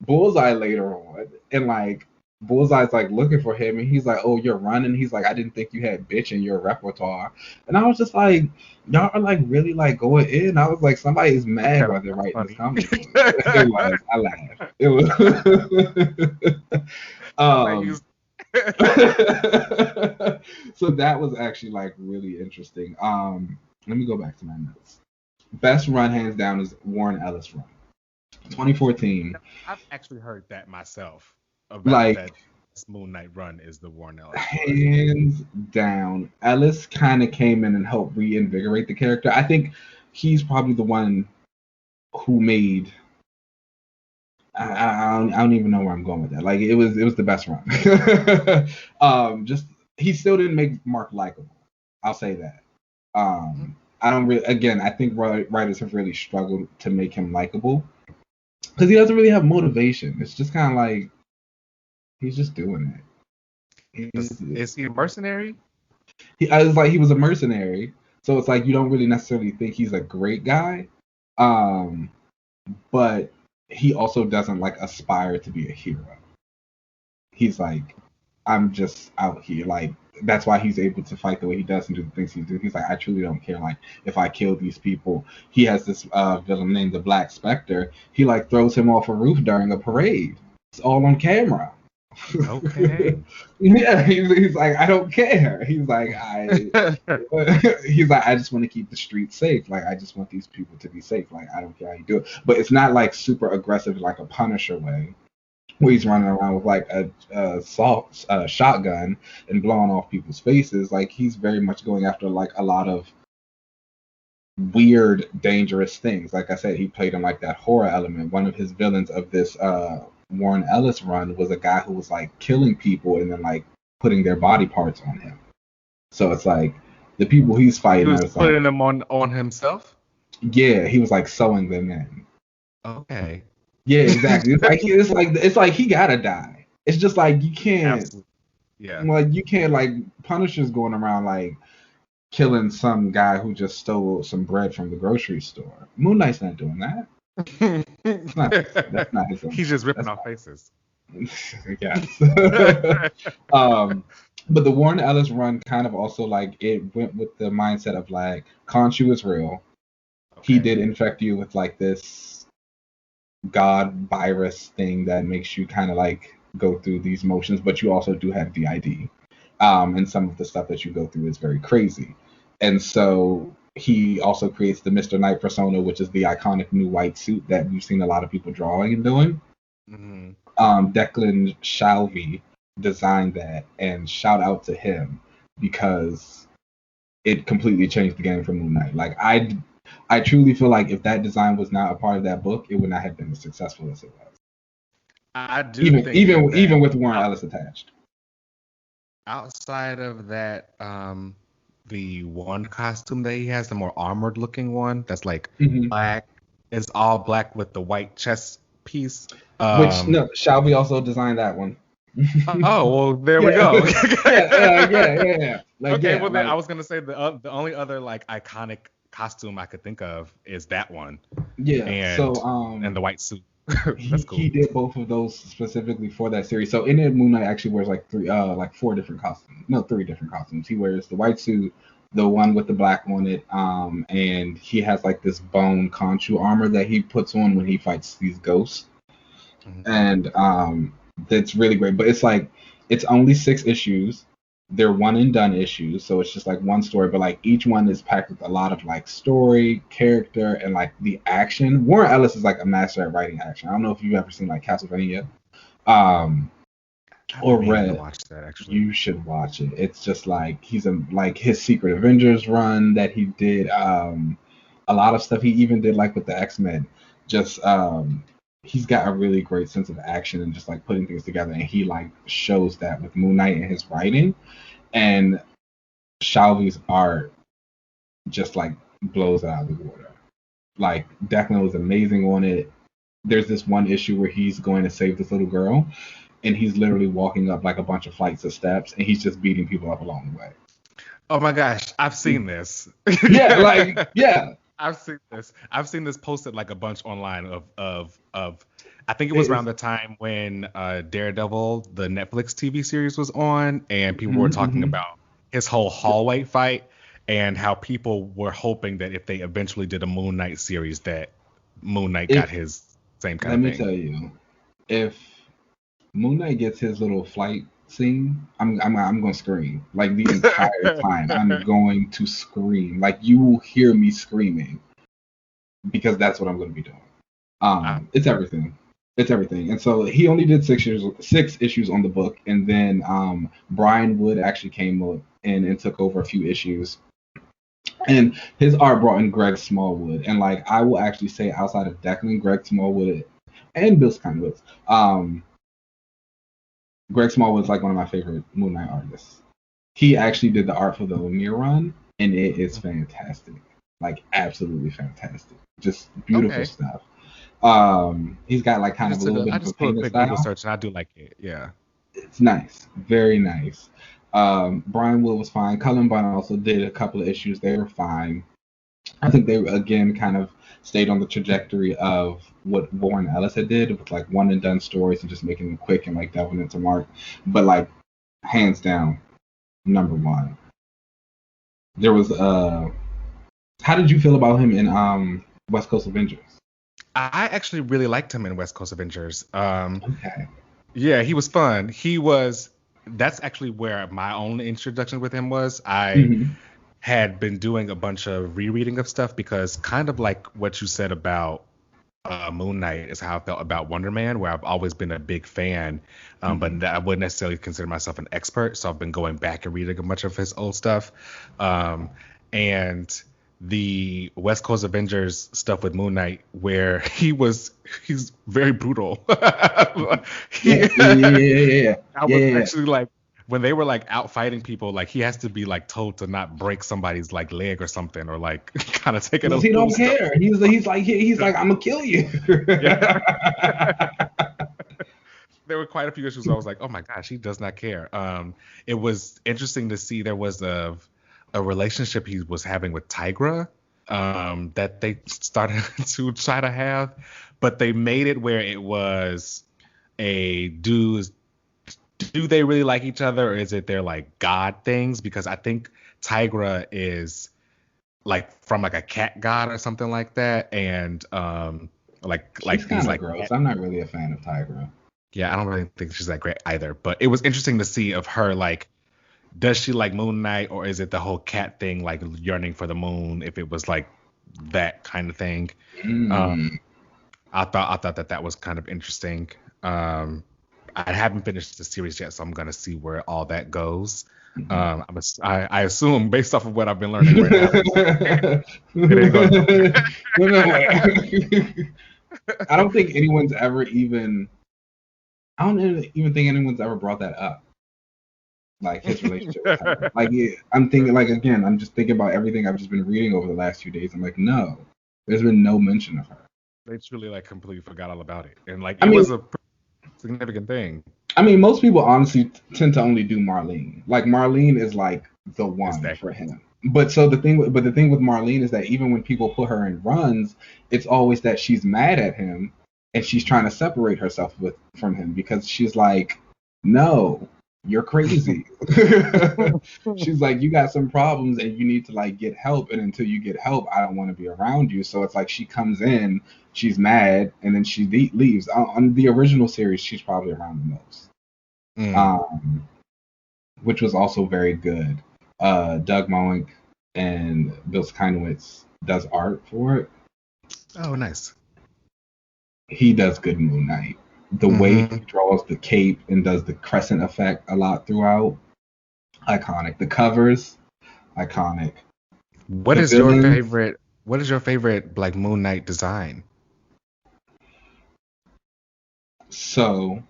Bullseye later on, and like Bullseye's like looking for him, and he's like, "Oh, you're running." He's like, "I didn't think you had bitch in your repertoire," and I was just like, "Y'all are like really like going in." I was like, "Somebody is mad while they're writing this Funny. comic book." It was. I laughed. It was. Like, So that was actually like really interesting. Let me go back to my notes. Best run hands down is Warren Ellis run, 2014. I've actually heard that myself about Like that. Moonknight run is the Warren Ellis run. hands down, Ellis kind of came in and helped reinvigorate the character. I think he's probably the one who made. I don't even know where I'm going with that. Like it was the best run. Just he still didn't make Mark likable. I'll say that. I don't really. Again, I think writers have really struggled to make him likable because he doesn't really have motivation. It's just kind of like he's just doing it. Is he a mercenary? I was like he was a mercenary, so it's like you don't really necessarily think he's a great guy, but he also doesn't like aspire to be a hero. He's like, I'm just out here. Like that's why he's able to fight the way he does and do the things he do. He's like, I truly don't care. Like if I kill these people, he has this villain named the Black Spector. He like throws him off a roof during a parade. It's all on camera. Okay. Yeah, he's like, I don't care. He's like, he's like, I just want to keep the streets safe. Like, I just want these people to be safe. Like, I don't care how you do it. But it's not like super aggressive, like a Punisher way, where he's running around with like a shotgun and blowing off people's faces. Like, he's very much going after like a lot of weird, dangerous things. Like I said, he played in like that horror element. One of his villains of this Warren Ellis run was a guy who was like killing people and then like putting their body parts on him. So it's like the people he's fighting. He was putting like, them on himself. Yeah, he was like sewing them in. Okay. Yeah, exactly. It's like he gotta die. It's just like you can't. Absolutely. Yeah. Like you can't like Punisher's going around like killing some guy who just stole some bread from the grocery store. Moon Knight's not doing that. That's not his own. He's just ripping off faces. Yes. But the Warren Ellis run kind of also like it went with the mindset of like Khonshu is real. Okay. He did infect you with like this god virus thing that makes you kind of like go through these motions, but you also do have DID. And some of the stuff that you go through is very crazy. And so he also creates the Mr. Knight persona, which is the iconic new white suit that we've seen a lot of people drawing and doing. Mm-hmm. Declan Shalvey designed that, and shout out to him because it completely changed the game for Moon Knight. Like I truly feel like if that design was not a part of that book, it would not have been as successful as it was. I do even with Warren Ellis attached. Outside of that, the one costume that he has, the more armored looking one, that's like black. It's all black with the white chest piece. Shalvey also designed that one. Oh well, there we go. yeah. Like, okay, yeah, well then like, I was gonna say the only other like iconic costume I could think of is that one. Yeah. And the white suit. That's cool. He did both of those specifically for that series. So in it, Moon Knight actually wears like three different costumes. He wears the white suit, the one with the black on it, and he has like this bone Khonshu armor that he puts on when he fights these ghosts. Mm-hmm. And that's really great. But it's like it's only 6 issues. they're one and done issues, so it's just like one story, but like each one is packed with a lot of like story, character, and like the action. Warren Ellis is like a master at writing action. I don't know if you've ever seen like Castlevania, um, I've or been meaning to read. watch that actually. You should watch it. It's just like he's a like his Secret Avengers run that he did. A lot of stuff he even did like with the X-Men. Just he's got a really great sense of action and just like putting things together, and he like shows that with Moonknight and his writing. And Shalvy's art just like blows it out of the water. Like Declan was amazing on it. There's this one issue where he's going to save this little girl, and he's literally walking up like a bunch of flights of steps, and he's just beating people up along the way. Oh my gosh, I've seen this. Yeah, like yeah. I've seen this. I've seen this posted like a bunch online of I think it was around the time when Daredevil, the Netflix TV series, was on, and people were talking about his whole hallway fight and how people were hoping that if they eventually did a Moon Knight series, that Moon Knight got his same kind of thing. Let me tell you, if Moon Knight gets his little flight scene, I'm gonna scream like the entire time. I'm going to scream. Like you will hear me screaming because that's what I'm gonna be doing. It's everything. It's everything. And so he only did 6 issues on the book, and then Brian Wood actually came in and took over a few issues. And his art brought in Greg Smallwood. And like I will actually say outside of Declan, Greg Smallwood and Bill Skywitz, Greg Smallwood's like one of my favorite Moon Knight artists. He actually did the art for the Lemire run, and it is fantastic. Like absolutely fantastic. Just beautiful stuff. He's got like kind of a little bit of a painted style. Google search and I do like it. Yeah. It's nice. Very nice. Brian Wood was fine. Cullen Bunn also did a couple of issues. They were fine. I think they again kind of stayed on the trajectory of what Warren Ellis had did with like one and done stories and just making them quick and like delving into Mark. But like hands down, number one. There was how did you feel about him in West Coast Avengers? I actually really liked him in West Coast Avengers. Okay. Yeah, he was fun. That's actually where my own introduction with him was. I had been doing a bunch of rereading of stuff because kind of like what you said about Moon Knight is how I felt about Wonder Man, where I've always been a big fan, but I wouldn't necessarily consider myself an expert. So I've been going back and reading a bunch of his old stuff. And the West Coast Avengers stuff with Moon Knight, where he's very brutal. I was actually like, when they were like out fighting people, like he has to be like told to not break somebody's like leg or something, or like kind of take it. He don't care. He's like I'm gonna kill you. There were quite a few issues where I was like, oh my gosh, he does not care. It was interesting to see there was a relationship he was having with Tigra that they started to try to have, but they made it where it was do they really like each other, or is it their like god things? Because I think Tigra is like from like a cat god or something like that, and she's kind of gross. I'm not really a fan of Tigra. Yeah, I don't really think she's that great either. But it was interesting to see of her like, does she like Moon Knight, or is it the whole cat thing, like yearning for the moon? If it was like that kind of thing, I thought that was kind of interesting. I haven't finished the series yet, so I'm gonna see where all that goes. I assume based off of what I've been learning right now, it ain't going. I don't think anyone's ever even. I don't even think anyone's ever brought that up. Like his relationship with her. Like I'm thinking, like again, I'm just thinking about everything I've just been reading over the last few days. I'm like, no, there's been no mention of her. They truly like completely forgot all about it, and like it was a significant thing. I mean, most people honestly tend to only do Marlene. Like Marlene is like the one for him. But the thing with Marlene is that even when people put her in runs, it's always that she's mad at him and she's trying to separate herself from him because she's like, no, you're crazy. She's like, you got some problems and you need to like get help, and until you get help, I don't want to be around you. So it's like she comes in, she's mad, and then she leaves. On the original series, she's probably around the most. which was also very good. Doug Moench and Bill Skynowitz does art for it. Oh, nice. He does good Moon Knight. The way he draws the cape and does the crescent effect a lot throughout, iconic. The covers, iconic. What The is your villains, favorite? What is your favorite like Moon Knight design? so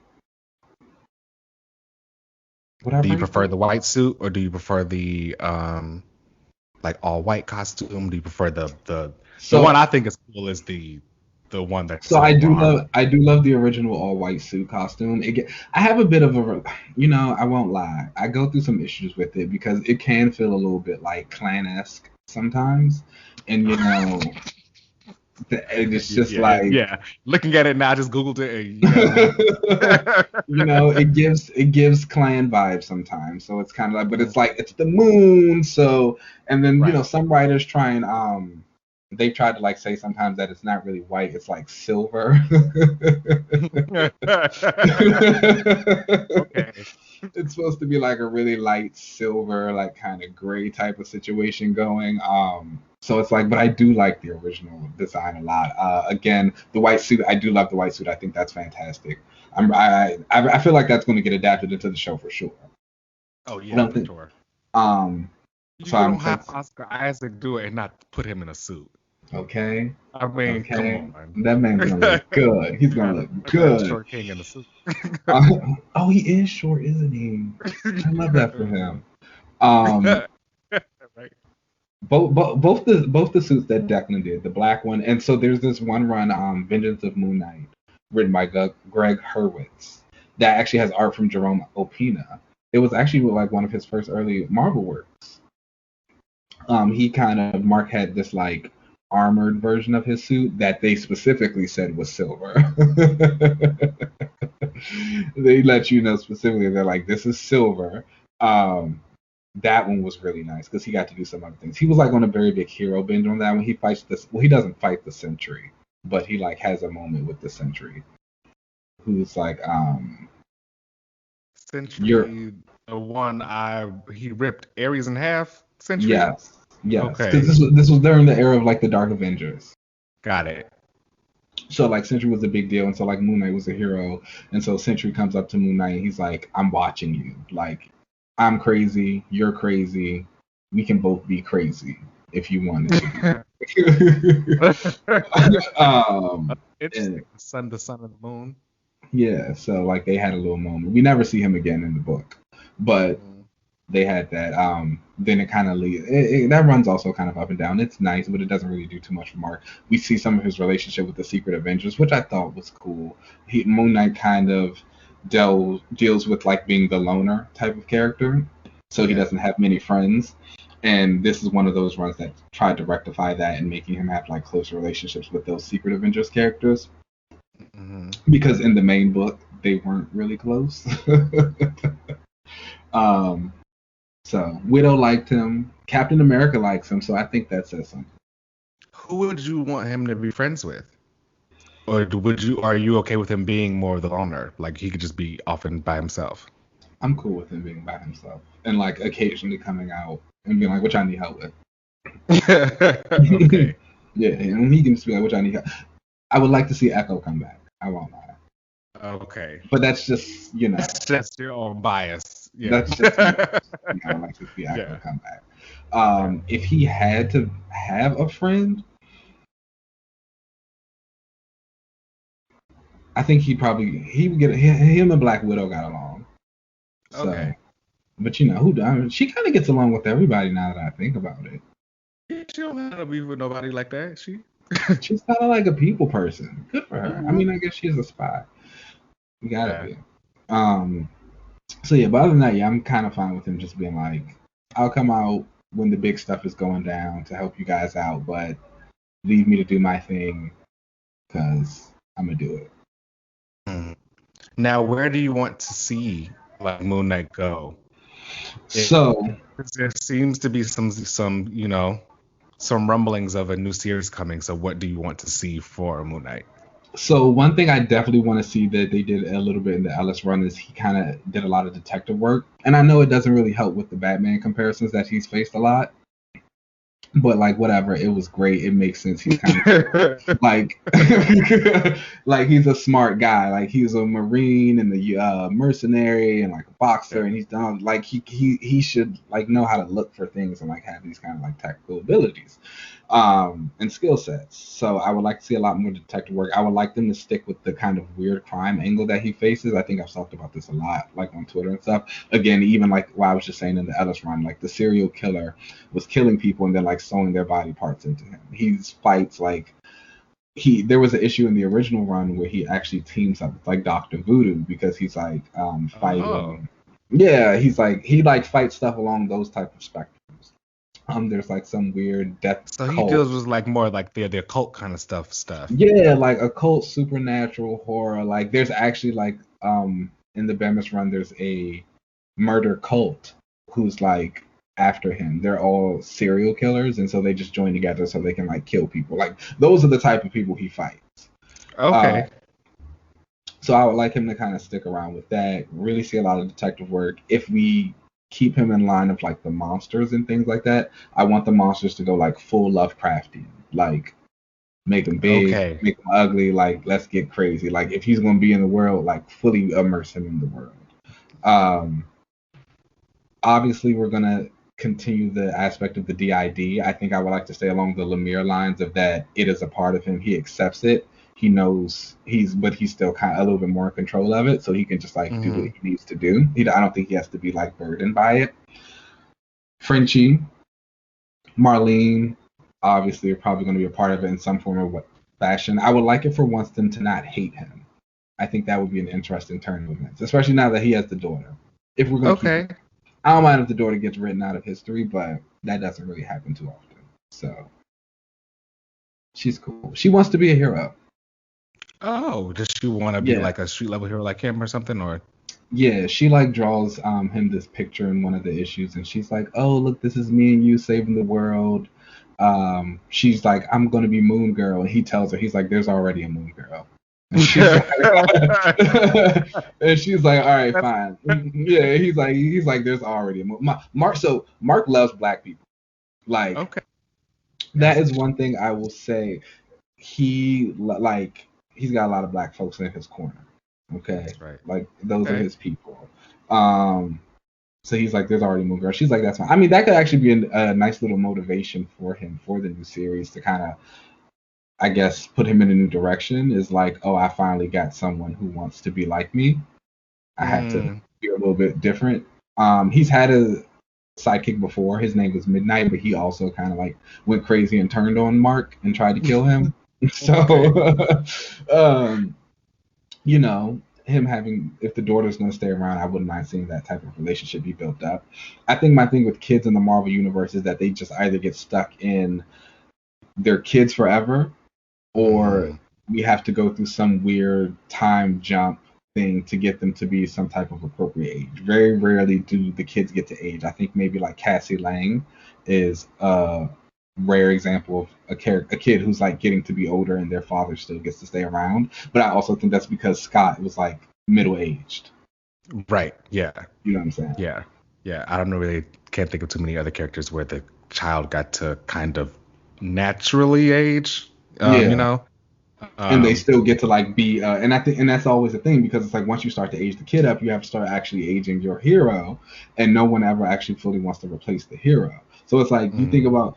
would I Do you rank prefer it? the white suit or do you prefer the like all white costume? Do you prefer the one So I think is cool is the one that's so in full armor? I do love the original all white suit costume. I have a bit of a, I won't lie. I go through some issues with it because it can feel a little bit like clan-esque sometimes, and it's just Yeah, like yeah. Looking at it now, I just googled it. And, you got me. it gives clan vibes sometimes. So it's kind of like, but Mm, it's like it's the moon. So and then right. some writers try and they tried to like say sometimes that it's not really white, it's like silver. Okay. It's supposed to be like a really light silver, like kind of gray type of situation going. So it's like, but I do like the original design a lot. Again, the white suit, I do love the white suit. I think that's fantastic. I feel like that's going to get adapted into the show for sure. Oh I yeah, don't for think. sure. Um. You So I'm don't excited. have Oscar Isaac do it and not put him in a suit. Okay. I mean, come Okay. on. That man's gonna look good. He's I got gonna a, look I got a good. short king in a suit. Oh, he is short, isn't he? I love that for him. Um, Right. both the suits that Declan did, the black one, and so there's this one run, Vengeance of Moon Knight, written by Greg Hurwitz, that actually has art from Jerome Opina. It was actually like one of his first early Marvel works. He kind of Mark had this like armored version of his suit that they specifically said was silver. They let you know specifically they're like, this is silver. Um, that one was really nice because he got to do some other things. He was like on a very big hero binge on that one. He fights this. Well, he doesn't fight the Sentry, but he like has a moment with the Sentry, who's like, you're Century, the one he ripped Ares in half. Century. yes, because Okay, this was during the era of like the Dark Avengers. got it. So like Sentry was a big deal, and so like Moon Knight was a hero, and so Sentry comes up to Moon Knight, and he's like, "I'm watching you. Like, I'm crazy. You're crazy. We can both be crazy if you wanted to be." Interesting. And The sun and the moon. yeah, so like they had a little moment. We never see him again in the book, but Mm. they had that. Then it kind of that runs also kind of up and down. It's nice, but it doesn't really do too much for Mark. We see some of his relationship with the Secret Avengers, which I thought was cool. Moon Knight kind of deals with like being the loner type of character, so he Yeah. doesn't have many friends. And this is one of those runs that tried to rectify that and making him have like closer relationships with those Secret Avengers characters, Hmm. because in the main book they weren't really close. um, so Widow liked him. Captain America likes him. So I think that says something. Who would you want him to be friends with? Or are you okay with him being more of the loner? Like he could just be often by himself. I'm cool with him being by himself and like occasionally coming out and being like, "Which I need help with." Okay. Yeah, and he can just be like, "Which I need help." I would like to see Echo come back. I won't lie, Okay. but that's just That's just your own bias. Yeah. that's just I would like to see Echo Yeah. come back. Yeah. If he had to have a friend, I think he would get him and Black Widow got along. So, Okay. but who? I mean, she kind of gets along with everybody now that I think about it. She don't have to be with nobody like that. She. She's kind of like a people person. Good for her. I Mhm. mean, I guess she's a spy. You gotta Yeah. be. Um. So yeah, but other than that, yeah, I'm kind of fine with him just being like, I'll come out when the big stuff is going down to help you guys out, but leave me to do my thing because I'm gonna do it. Mhm. Now, where do you want to see like Moon Knight go? So 'Cause there seems to be some rumblings of a new series coming. So, what do you want to see for Moon Knight? So one thing I definitely want to see that they did a little bit in the Ellis run is he kind of did a lot of detective work, and I know it doesn't really help with the Batman comparisons that he's faced a lot, but like whatever, it was great. It makes sense. He's kind of like like he's a smart guy. Like he's a marine and the mercenary and like a boxer, and he's done like he should like know how to look for things and like have these kind of like tactical abilities and skill sets. So I would like to see a lot more detective work. I would like them to stick with the kind of weird crime angle that he faces. I think I've talked about this a lot, like on Twitter and stuff. Again, even like what I was just saying in the Ellis run, like the serial killer was killing people and then like sewing their body parts into him. He fights like there was an issue in the original run where he actually teams up with like Dr. Voodoo because he's like fighting. Oh. Yeah, he's like he like fights stuff along those type of spectrums. There's like some weird death. So he cult. deals with like more like the occult kind of stuff. Yeah, like occult, supernatural horror. Like there's actually like in the Bemis run there's a murder cult who's like after him. They're all serial killers, and so they just join together so they can like kill people. Like those are the type of people he fights. Okay. So I would like him to kind of stick around with that. Really see a lot of detective work. If we keep him in line of like the monsters and things like that, I want the monsters to go like full Lovecraftian, like make them big, make them ugly. Like let's get crazy. Like if he's gonna be in the world, like fully immerse him in the world. Obviously, we're gonna continue the aspect of the DID. I think I would like to stay along the Lemire lines of that. It is a part of him. He accepts it. He knows but he's still kind of a little bit more in control of it, so he can just like do what he needs to do. I don't think he has to be like burdened by it. Frenchie, Marlene, obviously are probably going to be a part of it in some form of fashion. I would like it for Winston to not hate him. I think that would be an interesting turn of events, especially now that he has the daughter. If we're going to keep it, I don't mind if the daughter gets written out of history, but that doesn't really happen too often. So she's cool. She wants to be a hero. Oh, does she want to be like a street level hero like him or something, or? Yeah, she like draws him this picture in one of the issues, and she's like, "Oh, look, this is me and you saving the world." She's like, "I'm gonna be Moon Girl," and he tells her, he's like, "There's already a Moon Girl." And she's like, "All right, fine." Yeah, he's like, "There's already a Moon." Marc loves black people. Like, that is one thing I will say. He's got a lot of black folks in his corner. Okay, that's right. Like those are his people. So he's like, "There's already Moon Girl." She's like, "That's fine." I mean, that could actually be a nice little motivation for him for the new series to kind of, I guess, put him in a new direction. Is like, "Oh, I finally got someone who wants to be like me. I have to be a little bit different." He's had a sidekick before. His name was Midnight, but he also kind of like went crazy and turned on Marc and tried to kill him. So, you know, him having, if the daughter's going to stay around, I wouldn't mind seeing that type of relationship be built up. I think my thing with kids in the Marvel universe is that they just either get stuck in their kids forever, or we have to go through some weird time jump thing to get them to be some type of appropriate age. Very rarely do the kids get to age. I think maybe like Cassie Lang is a rare example of a kid who's like getting to be older and their father still gets to stay around. But I also think that's because Scott was like middle-aged. Right. Yeah. You know what I'm saying? Yeah. Yeah. I don't really can't think of too many other characters where the child got to kind of naturally age. You know. And they still get to like be and I think, and that's always a thing, because it's like once you start to age the kid up, you have to start actually aging your hero, and no one ever actually fully wants to replace the hero. So it's like you think about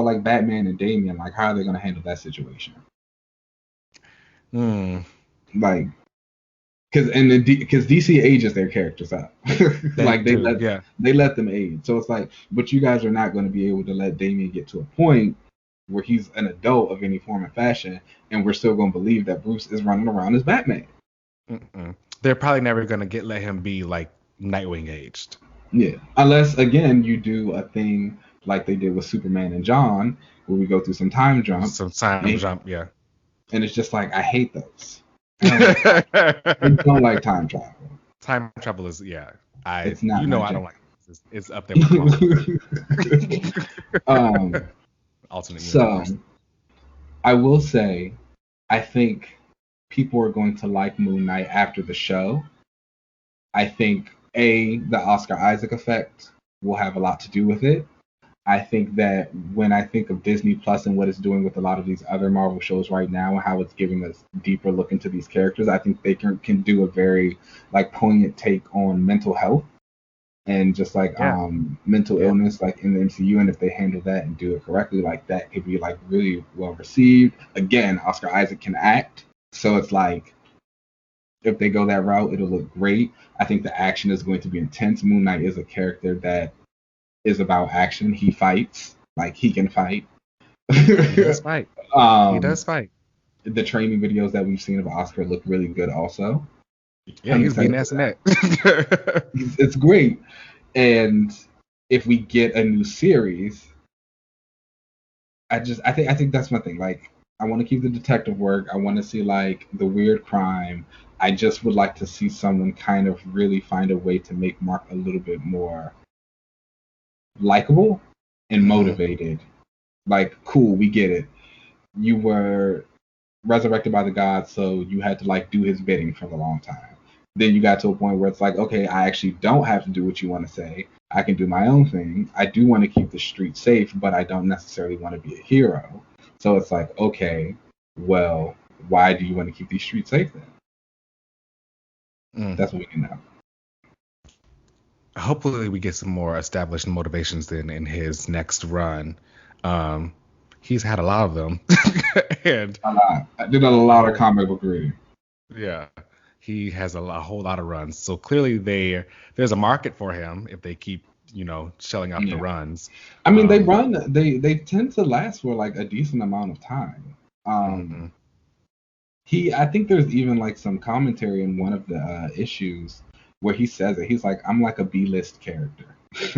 like Batman and Damian, like how are they going to handle that situation? Like, because DC ages their characters up. Like they let them age. So it's like, but you guys are not going to be able to let Damian get to a point where he's an adult of any form and fashion, and we're still going to believe that Bruce is running around as Batman. They're probably never going to let him be like Nightwing aged. Yeah, unless again you do a thing like they did with Superman and John, where we go through some time jump. Yeah. And it's just like, I hate those. I don't like time travel. Time travel is it's not. I don't like it. It's up there with alternate universe. I will say, I think people are going to like Moonknight after the show. I think the Oscar Isaac effect will have a lot to do with it. I think that when I think of Disney Plus and what it's doing with a lot of these other Marvel shows right now and how it's giving us deeper look into these characters, I think they can do a very like poignant take on mental health and just like mental illness like in the MCU. And if they handle that and do it correctly, like that could be like really well received. Again, Oscar Isaac can act, so it's like if they go that route, it'll look great. I think the action is going to be intense. Moon Knight is a character that is about action. He fights, like he can fight. He does fight. He does fight. The training videos that we've seen of Oscar look really good also. Yeah, he's beating ass in that. It's great. And if we get a new series, I think that's my thing. Like, I want to keep the detective work. I want to see like the weird crime. I just would like to see someone kind of really find a way to make Mark a little bit more likable and motivated. Like, cool, we get it. You were resurrected by the gods, so you had to like do his bidding for a long time. Then you got to a point where it's like, okay, I actually don't have to do what you want to say. I can do my own thing. I do want to keep the street safe, but I don't necessarily want to be a hero. So it's like, okay, well, why do you want to keep these streets safe then? That's what we can know. Hopefully we get some more established motivations then in his next run. He's had a lot of them. And a lot. I did a lot of comic book reading. Yeah. He has a whole lot of runs. So clearly there's a market for him if they keep, shelling out the runs. I mean, they tend to last for like a decent amount of time. I think there's even like some commentary in one of the issues where he says it. He's like, I'm like a B-list character. He's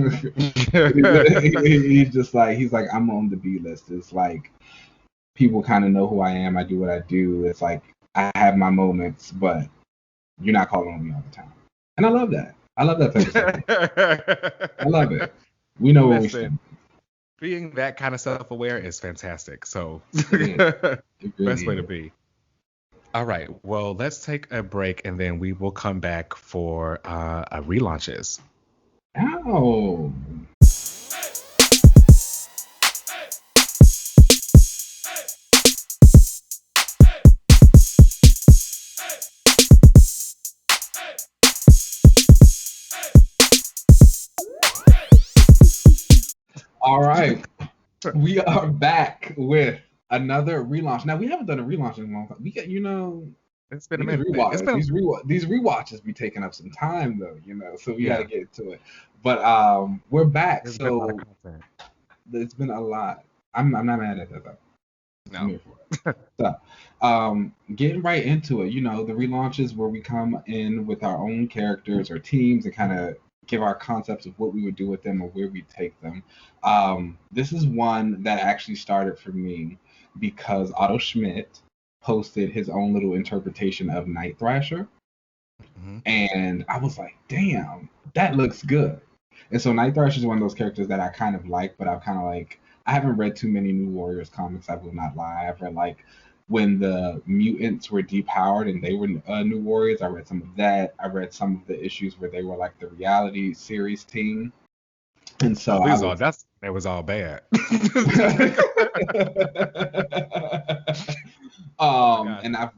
just like, I'm on the B-list. It's like people kind of know who I am. I do what I do. It's like I have my moments, but you're not calling on me all the time. And I love that. I love that type of stuff. I love it. We know where we stand. Being that kind of self-aware is fantastic. So really best way to be. All right. Well, let's take a break and then we will come back for relaunches. Ow. All right, we are back with another relaunch. Now we haven't done a relaunch in a long time. We get, it's been a minute. These rewatches be taking up some time though, so we gotta get to it. But we're back. So it's been a lot. I'm not mad at that though. No. So, getting right into it. The relaunches where we come in with our own characters or teams and kind of give our concepts of what we would do with them or where we take them. This is one that actually started for me because Otto Schmidt posted his own little interpretation of Night Thrasher. And I was like, damn, that looks good. And so Night Thrasher is one of those characters that I kind of like, but I'm kind of like, I haven't read too many New Warriors comics, I will not lie. I've read like when the mutants were depowered and they were New Warriors. I read some of that. I read some of the issues where they were like the reality series team. And so that was all bad. And I've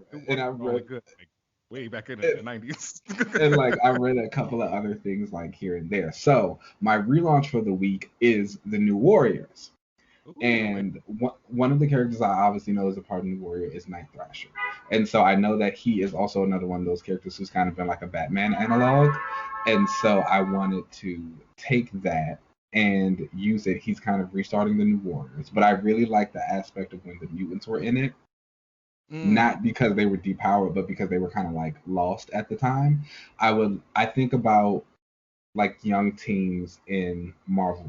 read good, like, way back in the 90s. And like I read a couple of other things like here and there. So my relaunch for the week is the New Warriors. And one of the characters I obviously know is a part of New Warrior is Night Thrasher. And so I know that he is also another one of those characters who's kind of been like a Batman analog. And so I wanted to take that and use it. He's kind of restarting the New Warriors. But I really like the aspect of when the mutants were in it. Not because they were depowered, but because they were kind of like lost at the time. I think about like young teams in Marvel.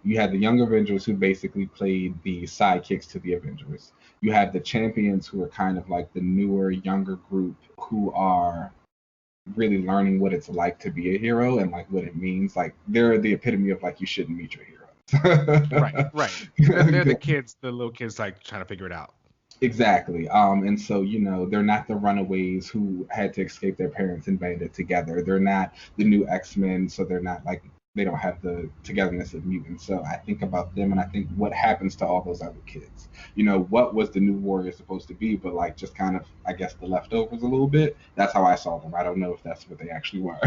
You had the Young Avengers who basically played the sidekicks to the Avengers. You have the Champions who are kind of like the newer, younger group who are really learning what it's like to be a hero and like what it means. Like they're the epitome of like you shouldn't meet your hero. Right. They're the little kids like trying to figure it out. Exactly. And so, they're not the runaways who had to escape their parents and banded together. They're not the new X-Men, so they're not like they don't have the togetherness of mutants. So I think about them and I think what happens to all those other kids. What was the new warrior supposed to be, but like just kind of I guess the leftovers a little bit. That's how I saw them. I don't know if that's what they actually were.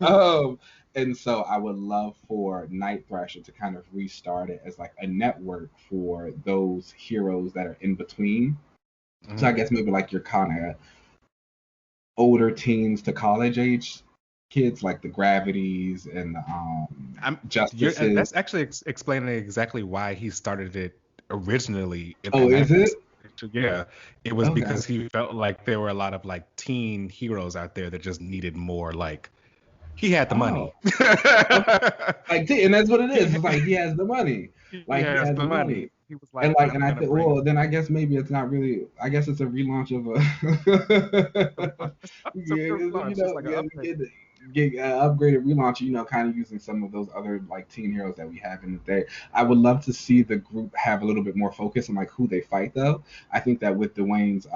um, and so I would love for Night Thrasher to kind of restart it as like a network for those heroes that are in between. So I Mhm. guess maybe like your kind of older teens to college age kids, like the Gravities and the I'm Justices. that's actually explaining exactly why he started it originally in Oh, that is Night it? Thrasher. Yeah, it was Okay. because he felt like there were a lot of like teen heroes out there that just needed more like he had the Oh, money. okay. Like, and that's what it he is. It's like he has the money. he Like he has has the the money. money. He was And like, like, I'm and I gonna think, bring well, then I guess maybe it's not really. I guess it's a relaunch of a, it's a yeah, real launch. It's like an yeah, update. get upgraded relaunch. Kind of using some of those other like teen heroes that we have in the day. I would love to see the group have a little bit more focus on like who they fight though. I think that with Dwayne's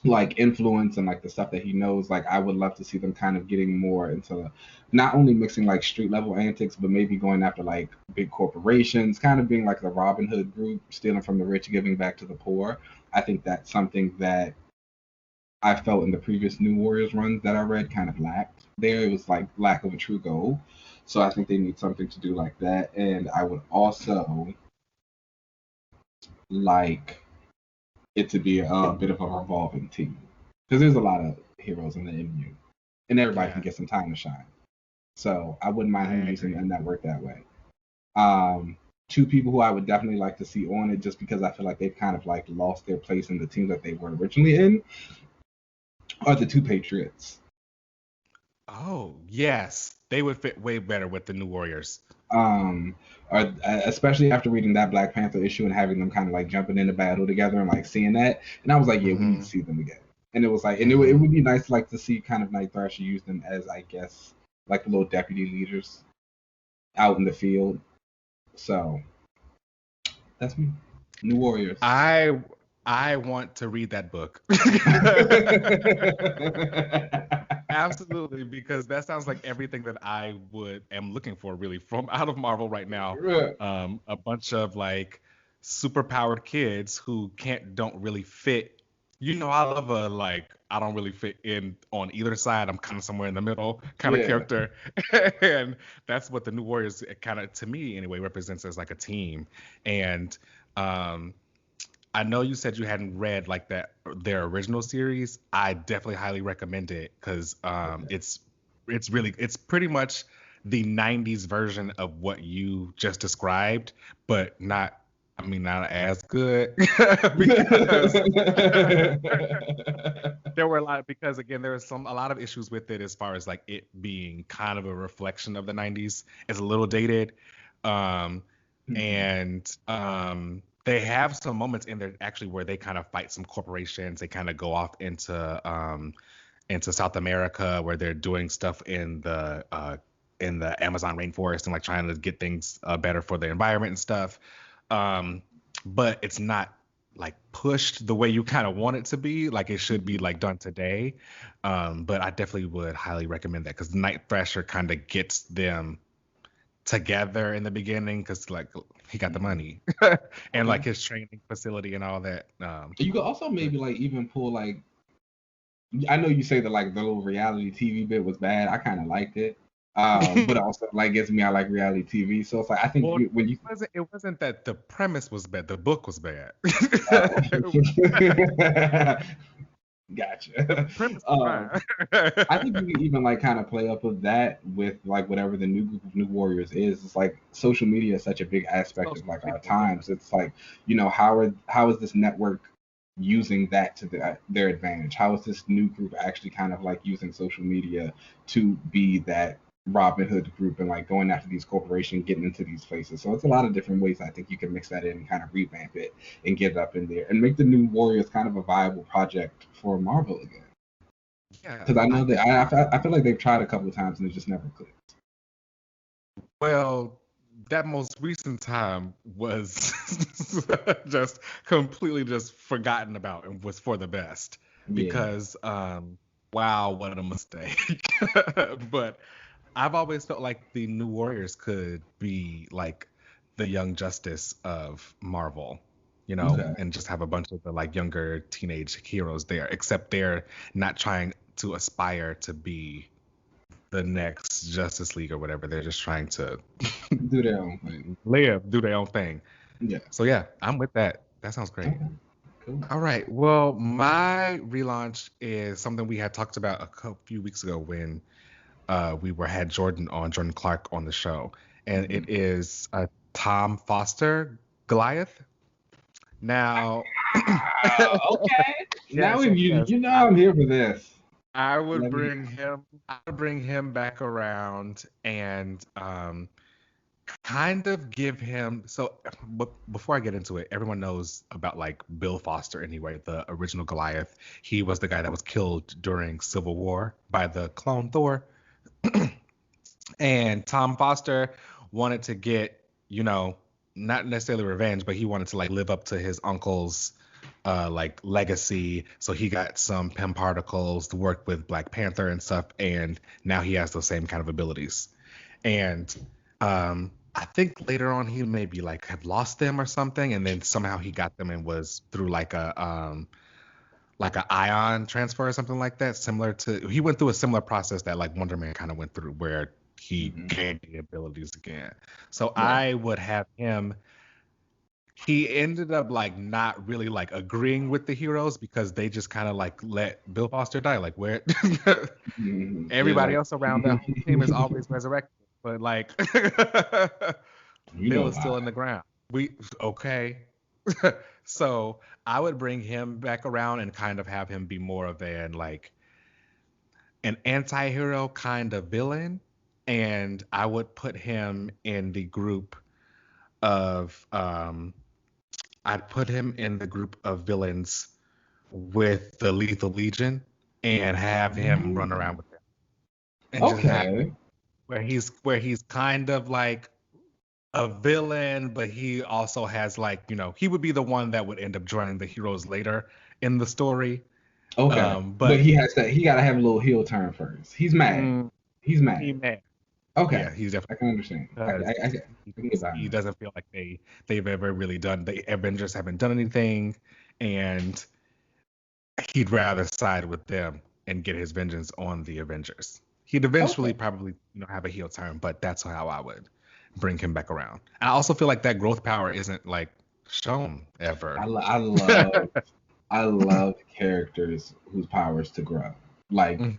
like influence and like the stuff that he knows, like I would love to see them kind of getting more into not only mixing like street level antics but maybe going after like big corporations, kind of being like the Robin Hood group, stealing from the rich, giving back to the poor. I think that's something that I felt in the previous New Warriors runs that I read kind of lacked there. It was like lack of a true goal. So I think they need something to do like that. And I would also like it to be a bit of a revolving team because there's a lot of heroes in the MU and everybody can Yeah, get some time to shine. So I wouldn't mind I him using agree. a network that way. Um, Two people who I would definitely like to see on it, just because I feel like they've kind of like lost their place in the team that they were originally in, are the two Patriots. Oh, yes. They would fit way better with the New Warriors. Um, or especially after reading that Black Panther issue and having them kind of like jumping into battle together and like seeing that, and I was like, yeah, we need to Hmm. see them again. And it was like, and it Hmm. would be nice like to see kind of Night Thrasher use them as I guess like little deputy leaders out in the field. So that's me. New Warriors. I I want to read that book. Absolutely, because that sounds like everything that I would am looking for really from out of Marvel right now. A bunch of like superpowered kids who don't really fit. I love a like I don't really fit in on either side. I'm kind of somewhere in the middle kind of Yeah. character, and that's what the New Warriors kind of to me anyway represents as like a team. And um, I know you said you hadn't read like their original series. I definitely highly recommend it because Okay. it's pretty much the '90s version of what you just described, but not as good because there were a lot because again there was a lot of issues with it as far as like it being kind of a reflection of the '90s. It's a little dated. Um, Mhm. and they have some moments in there actually where they kind of fight some corporations. They kind of go off into South America where they're doing stuff in the Amazon rainforest and like trying to get things better for the environment and stuff. Um, but it's not like pushed the way you kind of want it to be, like it should be Mhm. like done today. But I definitely would highly recommend that because Night Thrasher kind of gets them together in the beginning because like he got the Mhm. money and Okay. like his training facility and all that. You could also But maybe like even pull like I know you say that like the little reality TV bit was bad. I kind of liked it. But also like gets me I like reality TV. So it's like I think well, when you it wasn't that the premise was bad. The book was bad. oh. The Gotcha. premise was Um, fine. I think you can even like kind of play up with that with like whatever the new group of new warriors is. It's like social media is such a big aspect of Social like our media, yeah. times. It's like how is this network using that to their advantage? How is this new group actually kind of like using social media to be that Robin Hood group and like going after these corporations, getting into these places? So it's a lot of different ways I think you can mix that in and kind of revamp it and get it up in there and make the new Warriors kind of a viable project for Marvel again. Yeah, Because I I know that think I feel like they've tried a couple of times and it just never clicked. well. that most recent time was just completely just forgotten about and was for the best Yeah. because wow, what a mistake. But I've always felt like the New Warriors could be like the Young Justice of Marvel, Okay. and just have a bunch of the like younger teenage heroes there, except they're not trying to aspire to be the next Justice League or whatever. They're just trying to Do their own thing. live, do their own thing. Yeah. So yeah, I'm with that. That sounds great. Okay. Cool. All right. Well, my relaunch is something we had talked about a few weeks ago when we had Jordan Clark on the show, and it is Tom Foster Goliath. Now, Okay. Now yes, you know I'm here for this. I would Let me. bring him. I would bring him back around and kind of give him. So, but before I get into it, everyone knows about like Bill Foster anyway, the original Goliath. He was the guy that was killed during Civil War by the clone Thor. And Tom Foster wanted to get, not necessarily revenge, but he wanted to like live up to his uncle's like legacy. So he got some Pym particles to work with Black Panther and stuff, and now he has those same kind of abilities. And I think later on he maybe like have lost them or something, and then somehow he got them and was through like a ion transfer or something like that. He went through a similar process that like Wonder Man kind of went through, where he gained the abilities again. So Yeah. I would have him. He ended up like not really like agreeing with the heroes because they just kind of like let Bill Foster die. Like where everybody else around the whole team is always resurrected, but like You Bill know is still in why. the ground. Okay. So I would bring him back around and kind of have him be more of an anti-hero kind of villain, and I would put him in the group of I'd put him in the group of villains with the Lethal Legion and have him run around with them and just have Okay. where he's kind of like a villain, but he also has like, he would be the one that would end up joining the heroes later in the story. Okay. But But he gotta have a little heel turn first. He's mad. mm, He's he mad. may, Okay. yeah, he's I definitely can understand. because I can get behind he that. doesn't feel like they've ever really done the Avengers haven't done anything, and he'd rather side with them and get his vengeance on the Avengers. He'd eventually Okay. probably, have a heel turn, but that's how I would bring him back around. And I also feel like that growth power isn't like shown ever. I love characters whose powers to grow. Like Mm.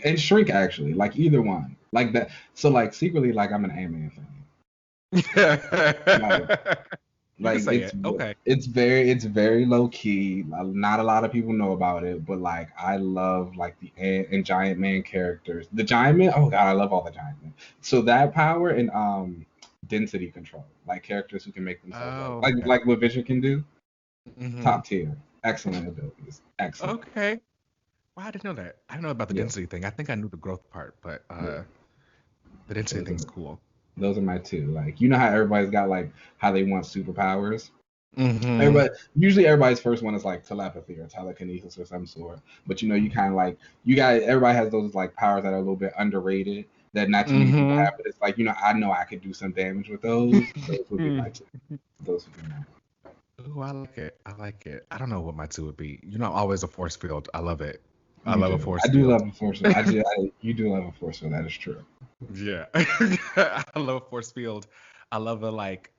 and shrink actually. Like either one. Like that. So like secretly like I'm an Ant-Man fan. Like You can like say it. Okay. it's very low key. Not a lot of people know about it, but like I love like the ant and giant man characters. The giant man, oh god, I love all the giant men. So that power and density control, like characters who can make themselves Oh, like okay. like what Vision can do. Hmm. Top tier, excellent abilities, excellent. Okay. Well, I didn't know that. I didn't know about the Yeah, density thing. I think I knew the growth part, but yeah. the density Those are thing's cool. those are my two. Like you know how everybody's got like how they want superpowers. Hmm. Everybody's first one is like telepathy or telekinesis or some sort. But you kind of like everybody has those like powers that are a little bit underrated that not too many people Hmm. have. But it's like I know I could do some damage with those. Those would be my two. Those would be mine. Oh, I like it. I like it. I don't know what my two would be. Always a force field. I love it. I You love a do. force I do field. love a force. You do love a force field. That is true. Yeah. I love a force field. I love a like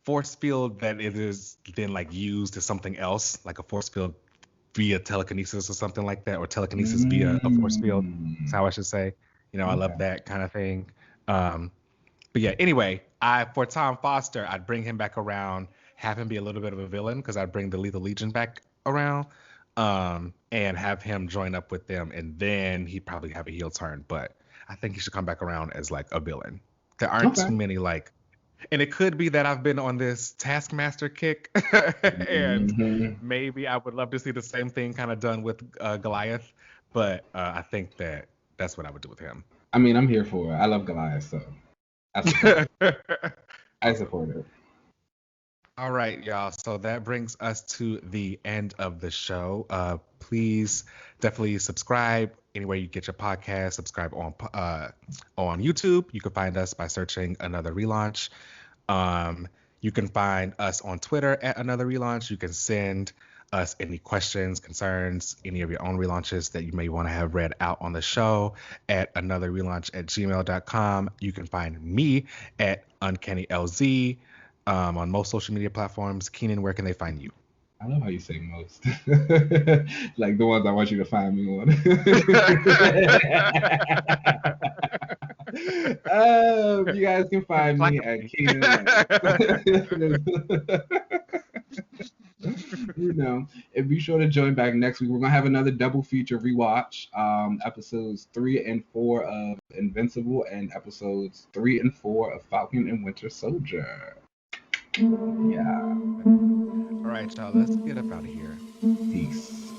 force field that it is then like used as something else, like a force field via telekinesis or something like that, or telekinesis via a force field. That's Mm, how I should say. I love okay. that kind of thing. Um, but yeah, anyway, I for Tom Foster, I'd bring him back around, have him be a little bit of a villain because I'd bring the Lethal Legion back around, and have him join up with them, and then he'd probably have a heel turn. But I think he should come back around as like a villain. There aren't Okay. too many like, and it could be that I've been on this Taskmaster kick, and Hmm. maybe I would love to see the same thing kind of done with Goliath. But I think that's what I would do with him. I mean, I'm here for it. I love Goliath, so I support it. I support it. All right, y'all. So that brings us to the end of the show. Please definitely subscribe anywhere you get your podcast. Subscribe on YouTube. You can find us by searching Another Relaunch. You can find us on Twitter at Another Relaunch. You can send us any questions, concerns, any of your own relaunches that you may want to have read out on the show at anotherrelaunch@gmail.com. You can find me at UncannyLZ on most social media platforms. Keenan, where can they find you? I love how you say most. Like the ones I want you to find me on. You guys can find me at Keenan. You know, and be sure to join back next week. We're gonna have another double feature rewatch. Episodes 3 and 4 of Invincible and episodes 3 and 4 of Falcon and Winter Soldier. Yeah. All right, y'all. Let's get up out of here. Peace.